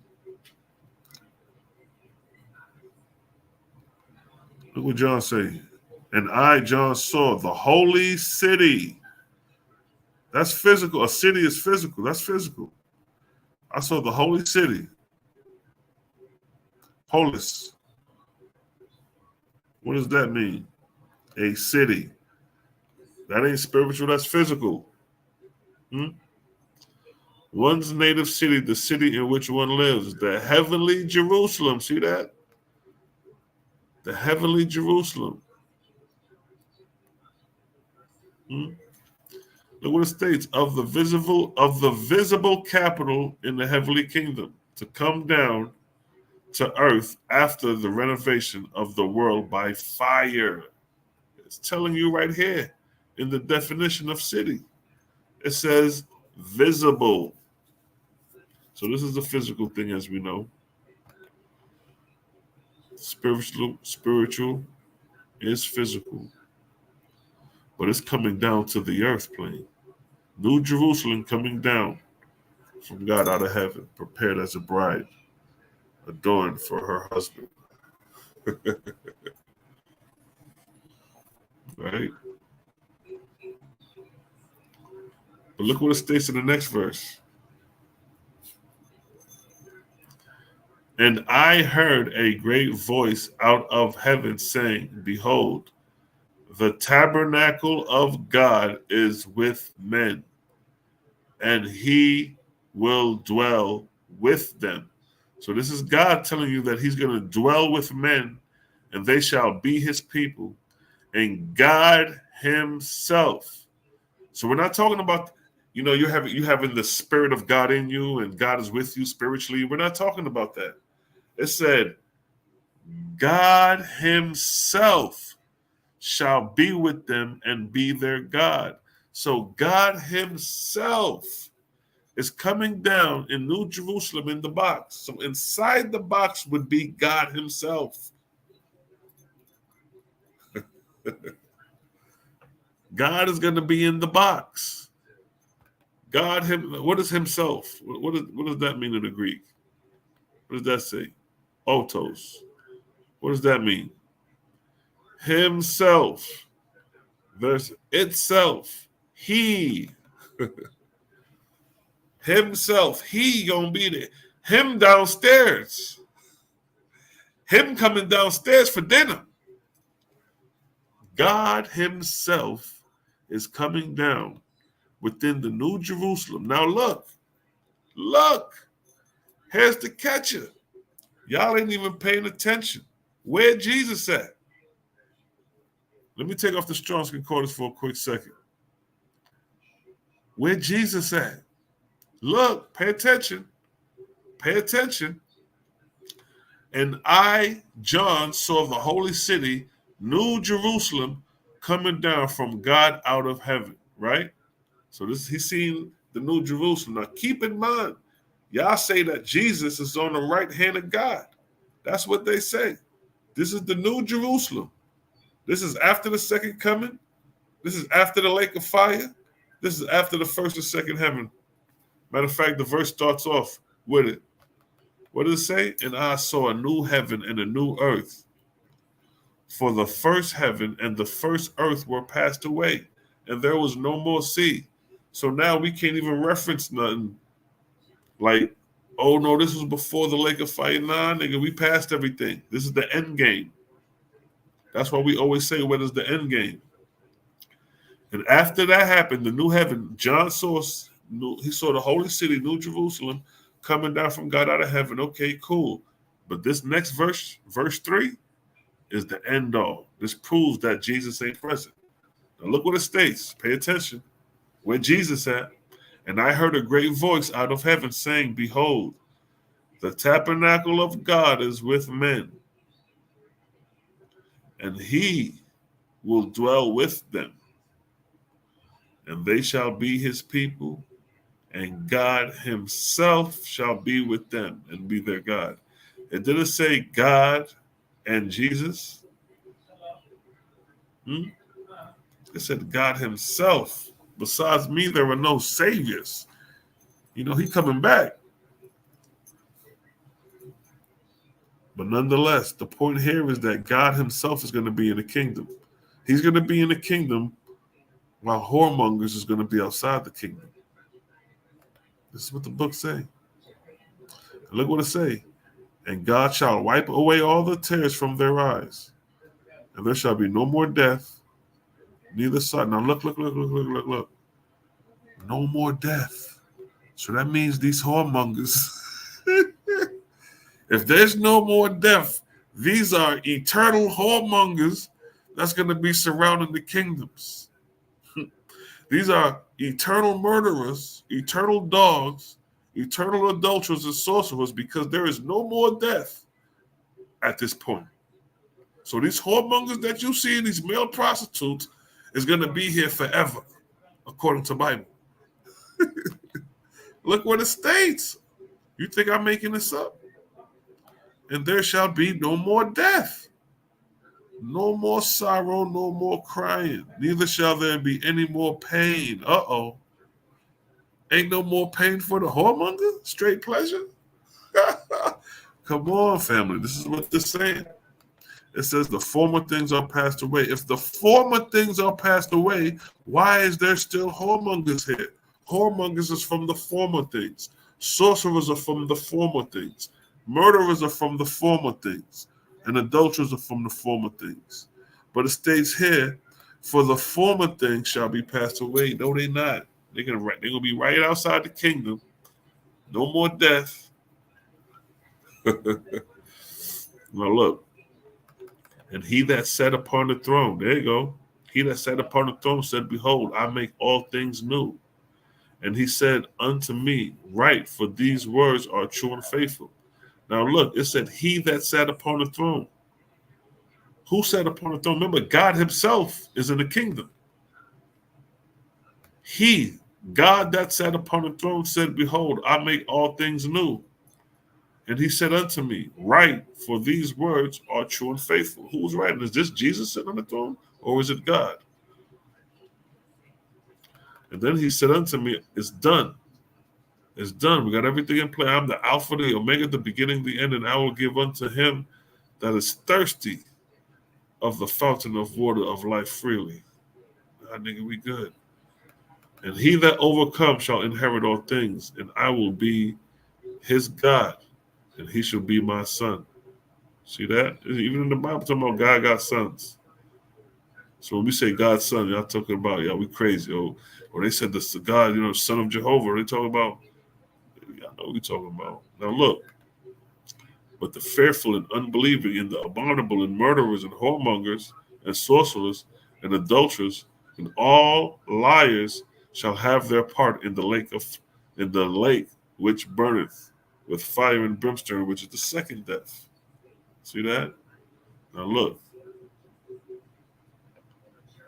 Look what John say. And I, John, saw the holy city. That's physical. A city is physical. That's physical. I saw the holy city. Polis. What does that mean? A city. That ain't spiritual. That's physical. One's native city, the city in which one lives, the heavenly Jerusalem. See that? The heavenly Jerusalem. Look what it states: of the visible capital in the heavenly kingdom, to come down to earth after the renovation of the world by fire. It's telling you right here in the definition of city. It says visible. So this is the physical thing, as we know. Spiritual is physical, but it's coming down to the earth plane. New Jerusalem coming down from God out of heaven, prepared as a bride, adorned for her husband. right? But look what it states in the next verse. And I heard a great voice out of heaven saying, Behold, the tabernacle of God is with men, and he will dwell with them. So this is God telling you that he's going to dwell with men, and they shall be his people, and God himself. So we're not talking about, you having the spirit of God in you, and God is with you spiritually. We're not talking about that. It said, God himself shall be with them and be their God. So God himself is coming down in New Jerusalem in the box. So inside the box would be God himself. God is going to be in the box. What is himself? What does that mean in the Greek? What does that say? Autos. What does that mean? Himself. There's itself. He. Himself. He gonna be there. Him downstairs. Him coming downstairs for dinner. God himself is coming down within the New Jerusalem. Now look. Here's the catcher. Y'all ain't even paying attention. Where Jesus at? Let me take off the Strong's Concordance for a quick second. Where Jesus at? Look, pay attention. Pay attention. And I, John, saw the holy city, New Jerusalem, coming down from God out of heaven, right? So he's seen the New Jerusalem. Now keep in mind, y'all say that Jesus is on the right hand of God. That's what they say. This is the New Jerusalem. This is after the second coming. This is after the lake of fire. This is after the first and second heaven. Matter of fact, the verse starts off with it. What does it say? And I saw a new heaven and a new earth. For the first heaven and the first earth were passed away, and there was no more sea. So now we can't even reference nothing like, oh no, this was before the lake of fire. Nah, nigga, we passed everything. This is the end game. That's why we always say, what is the end game? And after that happened, the new heaven, John saw, he saw the holy city, New Jerusalem, coming down from God out of heaven. Okay, cool. But this next verse, verse 3, is the end all. This proves that Jesus ain't present. Now look what it states. Pay attention. Where Jesus at? And I heard a great voice out of heaven saying, Behold, the tabernacle of God is with men, and he will dwell with them, and they shall be his people, and God himself shall be with them and be their God. It didn't say God and Jesus. It said God himself. Besides me, there were no saviors. He coming back. But nonetheless, the point here is that God himself is going to be in the kingdom. He's going to be in the kingdom while whoremongers is going to be outside the kingdom. This is what the book say. Look what it say. And God shall wipe away all the tears from their eyes, and there shall be no more death, neither sorrow. Now look. No more death. So that means these whoremongers, if there's no more death, these are eternal whoremongers that's going to be surrounding the kingdoms. These are eternal murderers, eternal dogs, eternal adulterers and sorcerers, because there is no more death at this point. So these whoremongers that you see, these male prostitutes, is going to be here forever, according to the Bible. Look what it states. You think I'm making this up? And there shall be no more death, no more sorrow, no more crying. Neither shall there be any more pain. Uh-oh. Ain't no more pain for the whoremonger? Straight pleasure? Come on, family. This is what they're saying. It says the former things are passed away. If the former things are passed away, why is there still whoremongers here? Whoremongers is from the former things. Sorcerers are from the former things. Murderers are from the former things. And adulterers are from the former things. But it states here, for the former things shall be passed away. No, they're not. They're gonna be right outside the kingdom. No more death. Now look. And he that sat upon the throne, there you go. He that sat upon the throne said, behold, I make all things new. And he said unto me, write, for these words are true and faithful. Now look, it said he that sat upon the throne. Who sat upon the throne? Remember, God himself is in the kingdom. He, God that sat upon the throne said, behold, I make all things new. And he said unto me, write, for these words are true and faithful. Who's writing? Is this Jesus sitting on the throne, or is it God? And then he said unto me, it's done. It's done. We got everything in play. I'm the Alpha, the Omega, the beginning, the end, and I will give unto him that is thirsty of the fountain of water of life freely. I nigga, we good. And he that overcomes shall inherit all things, and I will be his God, and he shall be my son. See that? Even in the Bible, talking about God got sons. So when we say God's son, y'all talking about, yeah, we crazy. Or they said this God, son of Jehovah. They talking about, y'all know what we talking about. Now look, but the fearful and unbelieving and the abominable and murderers and whoremongers and sorcerers and adulterers and all liars shall have their part in the lake which burneth with fire and brimstone, which is the second death. See that? Now look.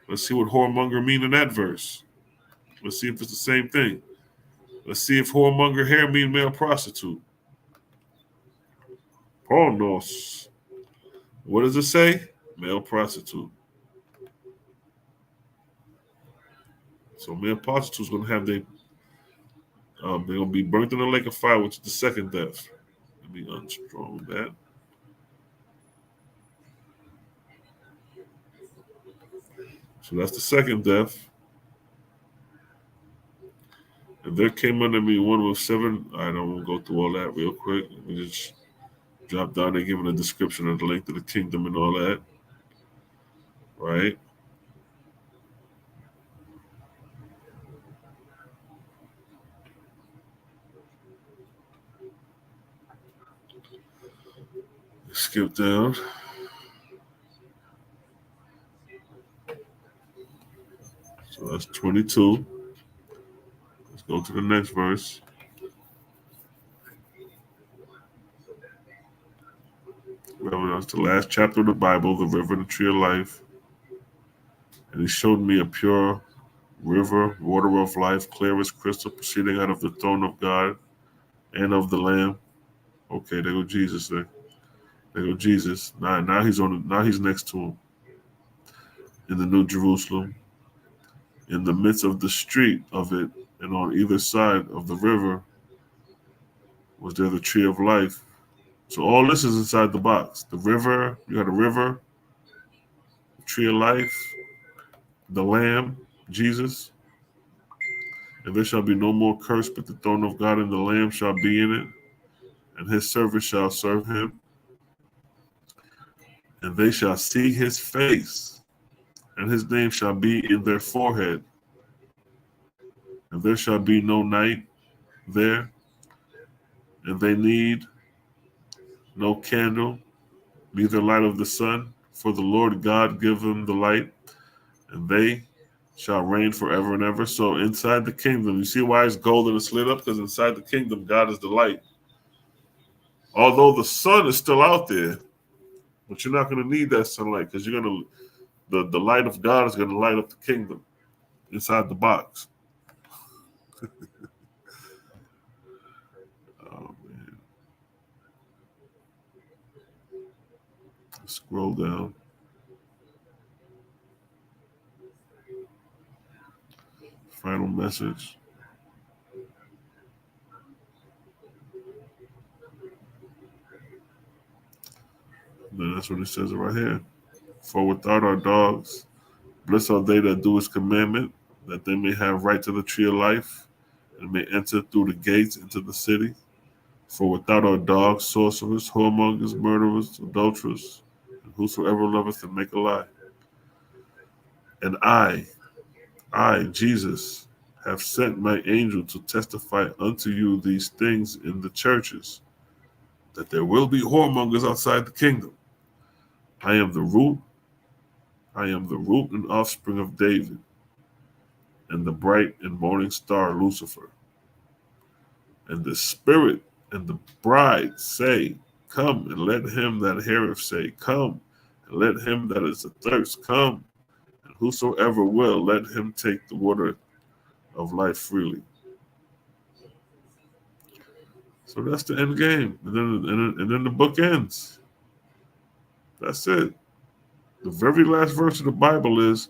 Let's see what whoremonger mean in that verse. Let's see if it's the same thing. Let's see if whoremonger here mean male prostitute. Pornos. What does it say? Male prostitute. So male prostitutes gonna have they're gonna be burnt in the lake of fire, which is the second death. Let me unstrong that. So that's the second death. And there came unto me one with seven. I don't go through all that real quick. Let me just drop down there, giving a description of the length of the kingdom and all that. Right? Skip down. So that's 22. Let's go to the next verse. Well, that's the last chapter of the Bible, the river and the tree of life. And he showed me a pure river, water of life, clear as crystal, proceeding out of the throne of God and of the Lamb. Okay, there go Jesus there. There go Jesus. Now he's next to him. In the New Jerusalem. In the midst of the street of it, and on either side of the river was there the tree of life. So all this is inside the box. The river, you got a river, the tree of life, the Lamb, Jesus. And there shall be no more curse, but the throne of God and the Lamb shall be in it, and his servants shall serve him. And they shall see his face, and his name shall be in their forehead. And there shall be no night there, and they need no candle, neither light of the sun, for the Lord God give them the light, and they shall reign forever and ever. So inside the kingdom, you see why it's golden and it's lit up? Because inside the kingdom, God is the light. Although the sun is still out there, but you're not going to need that sunlight because you're going to, the light of God is going to light up the kingdom inside the box. Oh, man. Scroll down. Final message. Then that's what it says right here. For without our dogs, blessed are they that do his commandment, that they may have right to the tree of life, and may enter through the gates into the city. For without our dogs, sorcerers, whoremongers, murderers, adulterers, and whosoever loveth to make a lie. And I, Jesus, have sent my angel to testify unto you these things in the churches, that there will be whoremongers outside the kingdom. I am the root and offspring of David, and the bright and morning star Lucifer. And the Spirit and the bride say, Come, and let him that heareth say, Come, and let him that is athirst come, and whosoever will, let him take the water of life freely. So that's the end game. And then the book ends. That's it. The very last verse of the Bible is,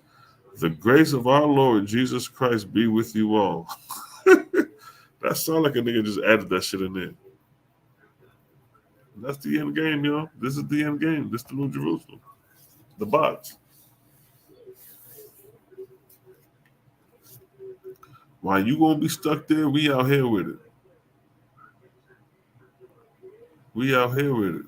The grace of our Lord Jesus Christ be with you all. That sounds like a nigga just added that shit in there. That's the end game, yo. This is the end game. This is the New Jerusalem. The bots. Why you gonna be stuck there? We out here with it. We out here with it.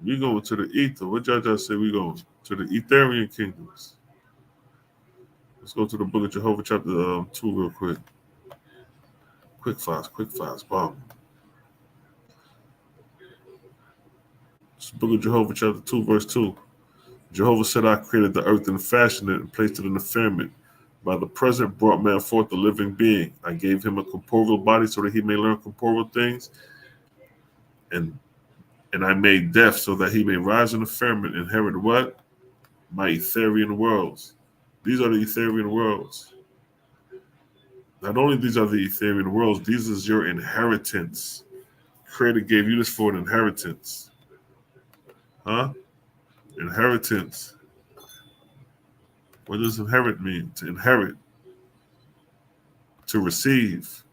We going to the ether. What y'all just say? We going to the Etherian kingdoms. Let's go to the book of Jehovah chapter 2 real quick. Quick fast, bomb. It's the book of Jehovah chapter 2 verse 2. Jehovah said, I created the earth and fashioned it and placed it in the firmament. By the present brought man forth a living being. I gave him a corporeal body so that he may learn corporeal things. And I made death so that he may rise in the firmament and inherit what? My Etherian worlds. These are the Etherian worlds. Not only these are the Etherian worlds, these is your inheritance. Creator gave you this for an inheritance. Huh? Inheritance. What does inherit mean? To inherit. To receive.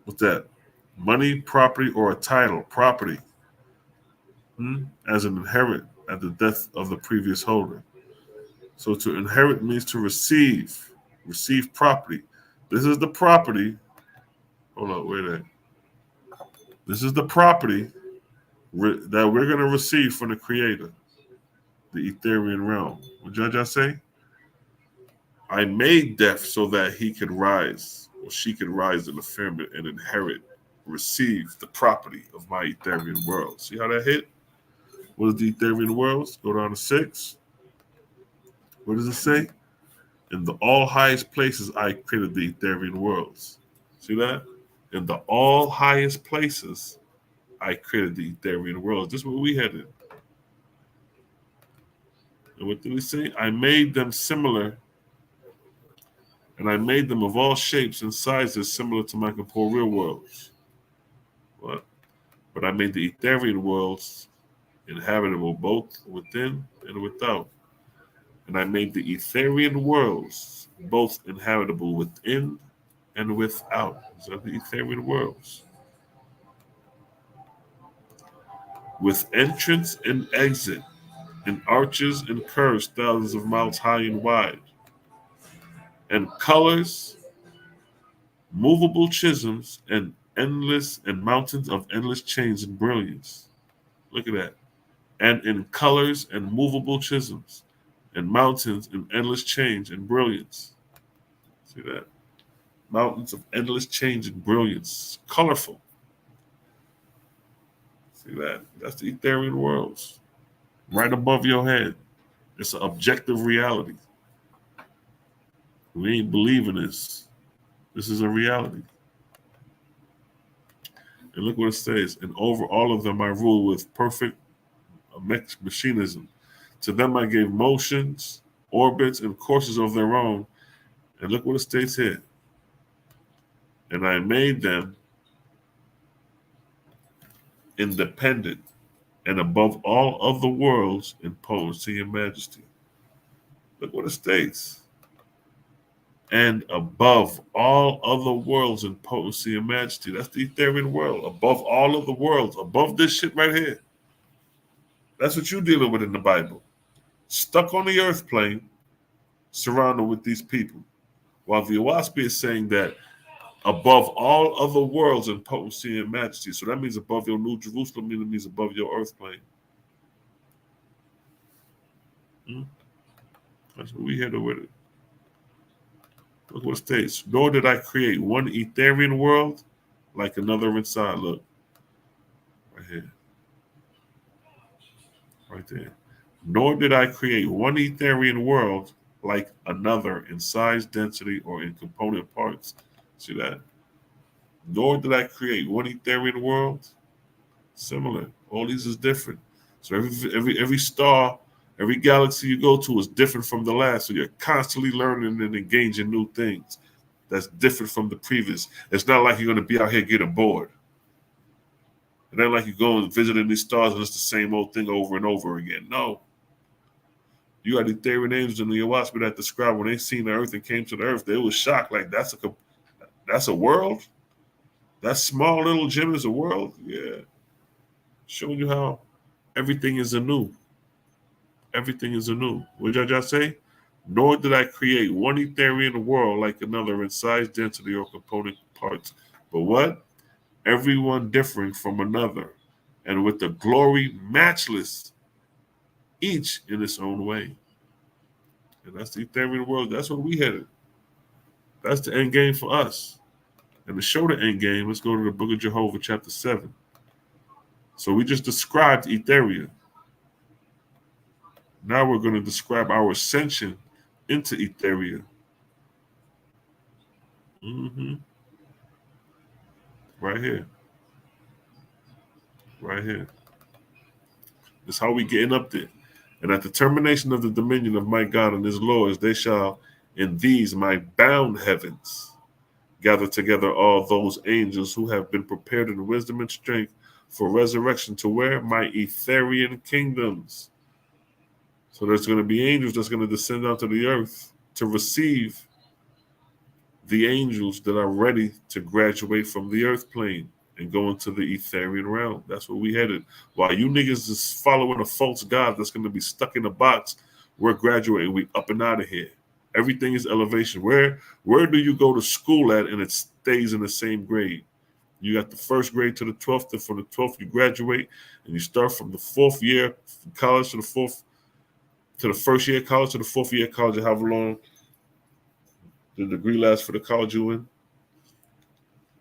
What's that? Money, property, or a title. Property. As an inherit at the death of the previous holder. So to inherit means to receive. Receive property. This is the property. Hold on, wait a minute. This is the property that we're going to receive from the Creator. The Etherian realm. What did I say? I made death so that he could rise, or she could rise in the firmament and inherit, receive the property of my Etherian world. See how that hit? What is the Etherian worlds? Go down to 6. What does it say? In the all highest places I created the Etherian worlds. See that? In the all highest places I created the Etherian worlds. This is where we headed. And what did we say? I made them similar, and I made them of all shapes and sizes similar to my corporeal worlds. What? But I made the Etherian worlds inhabitable both within and without. And I made the Etherian worlds both inhabitable within and without. These are the Etherian worlds. With entrance and exit, and arches and curves thousands of miles high and wide, and colors, movable chisms, and mountains of endless change and brilliance. Look at that. And in colors and movable chisms, and mountains in endless change and brilliance. See that? Mountains of endless change and brilliance. Colorful. See that? That's the Etherian worlds. Right above your head. It's an objective reality. We ain't believing this. This is a reality. And look what it says. And over all of them I rule with perfect machinism. To them I gave motions, orbits, and courses of their own. And look what it states here. And I made them independent and above all of the worlds in potency and majesty. Look what it states. and above all other worlds in potency and majesty. That's the Etherian world. Above all of the worlds. Above this shit right here. That's what you're dealing with in the Bible. Stuck on the earth plane, surrounded with these people. While the Owaspia is saying that above all other worlds in potency and majesty. So that means above your New Jerusalem, it means above your earth plane. That's what we had with it. Look what it states. Nor did I create one Etherian world like another inside. Look. Right here. Right there. Nor did I create one Etherian world like another in size, density, or in component parts. See that? Nor did I create one Etherian world. Similar. All these is different. So every star, every galaxy you go to is different from the last. So you're constantly learning and engaging new things that's different from the previous. It's not like you're going to be out here getting bored. It ain't like you go and visiting these stars and it's the same old thing over and over again. No. You got the Etherian angels in the Owaspia that describe when they seen the earth and came to the earth, they was shocked. Like, that's a world? That small little gem is a world? Yeah. Showing you how everything is anew. Everything is anew. What did I just say? Nor did I create one Etherian world like another in size, density, or component parts. But what? Everyone differing from another, and with the glory matchless, each in its own way. And that's the Etherian world. That's where we headed. That's the end game for us. And to show the end game, let's go to the Book of Jehovah, chapter 7. So we just described Etheria. Now we're going to describe our ascension into Etheria. Right here. Right here. That's how we getting up there. And at the termination of the dominion of my God and his lords, they shall in these my bound heavens gather together all those angels who have been prepared in wisdom and strength for resurrection to where? My Etherian kingdoms. So there's going to be angels that's going to descend down to the earth to receive the angels that are ready to graduate from the earth plane and go into the Etherian realm. That's where we headed. While you niggas is following a false god that's going to be stuck in a box, we're graduating. We up and out of here. Everything is elevation. Where do you go to school at and it stays in the same grade? You got the first grade to the 12th, and from the 12th you graduate, and you start from the fourth year college to the first year college to the fourth year college, and however long the degree lasts for the college you in.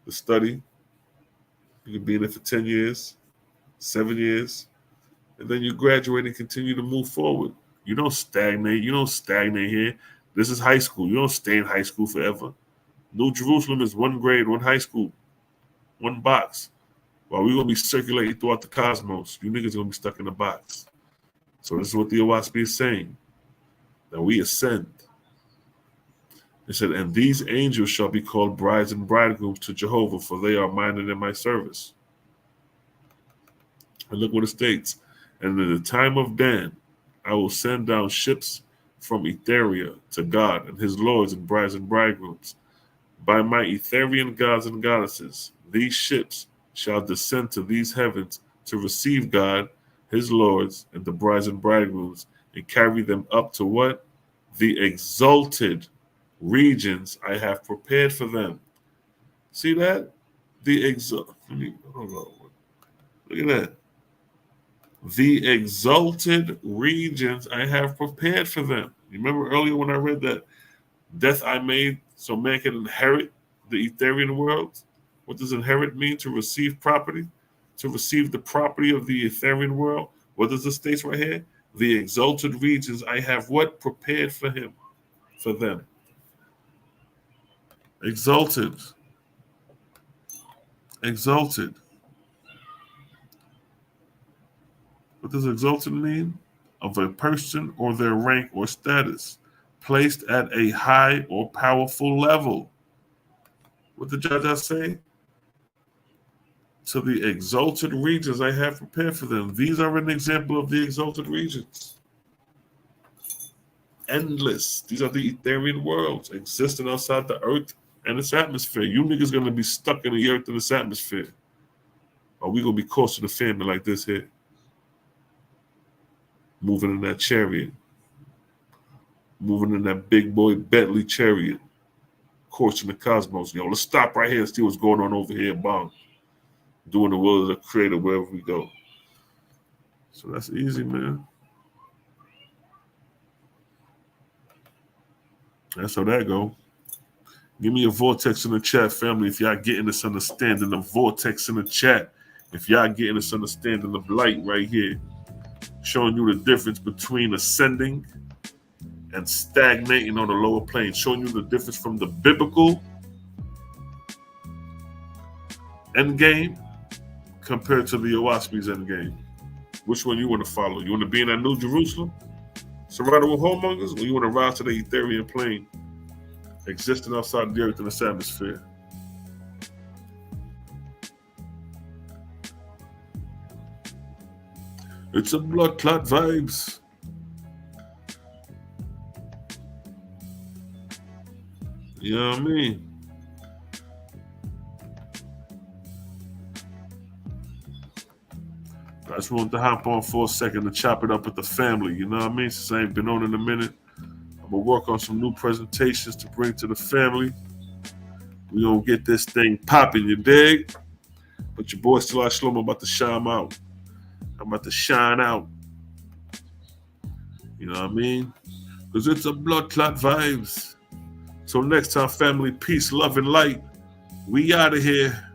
The study. You can be in it for 10 years, 7 years, and then you graduate and continue to move forward. You don't stagnate. You don't stagnate here. This is high school. You don't stay in high school forever. New Jerusalem is one grade, one high school, one box. While we're going to be circulating throughout the cosmos, you niggas are going to be stuck in a box. So this is what the Owaspia is saying, that we ascend. It said, and these angels shall be called brides and bridegrooms to Jehovah, for they are mine and in my service. And look what it states. And in the time of Dan, I will send down ships from Etheria to God and his lords and brides and bridegrooms. By my Etherian gods and goddesses, these ships shall descend to these heavens to receive God, his lords, and the brides and bridegrooms, and carry them up to what? The exalted regions I have prepared for them. See that? Hold on. Look at that. The exalted regions I have prepared for them. You remember earlier when I read that death I made so man can inherit the Etherian world? What does inherit mean? To receive property? To receive the property of the Etherian world? What does it state right here? The exalted regions I have what? Prepared for him, for them. Exalted. Exalted. What does exalted mean? Of a person or their rank or status, placed at a high or powerful level. What did Jaja say? To the exalted regions I have prepared for them. These are an example of the exalted regions. endless. These are the Ethereal worlds existing outside the earth and its atmosphere. You niggas gonna be stuck in the earth and its atmosphere. Or we gonna be close to the family like this here. Moving in that chariot. Moving in that big boy Bentley chariot. Coursing the cosmos. Yo, let's stop right here and see what's going on over here, Bong. Doing the will of the creator wherever we go. So that's easy, man. That's how that go. Give me a vortex in the chat, family, if y'all getting this understanding of vortex in the chat. If y'all getting this understanding of light right here. Showing you the difference between ascending and stagnating on the lower plane. Showing you the difference from the biblical end game compared to the Owaspi's end game. Which one you want to follow? You want to be in that New Jerusalem, surrounded with homemongers, or you want to rise to the Ethereal plane, existing outside the earth and its atmosphere? It's a blood clot vibes. You know what I mean? I just wanted to hop on for a second to chop it up with the family. You know what I mean? Since I ain't been on in a minute, I'm going to work on some new presentations to bring to the family. We going to get this thing popping, you dig? But your boy Selah Shalom about to shine out. I'm about to shine out. You know what I mean? Because it's a blood clot vibes. So next time, family, peace, love, and light. We out of here.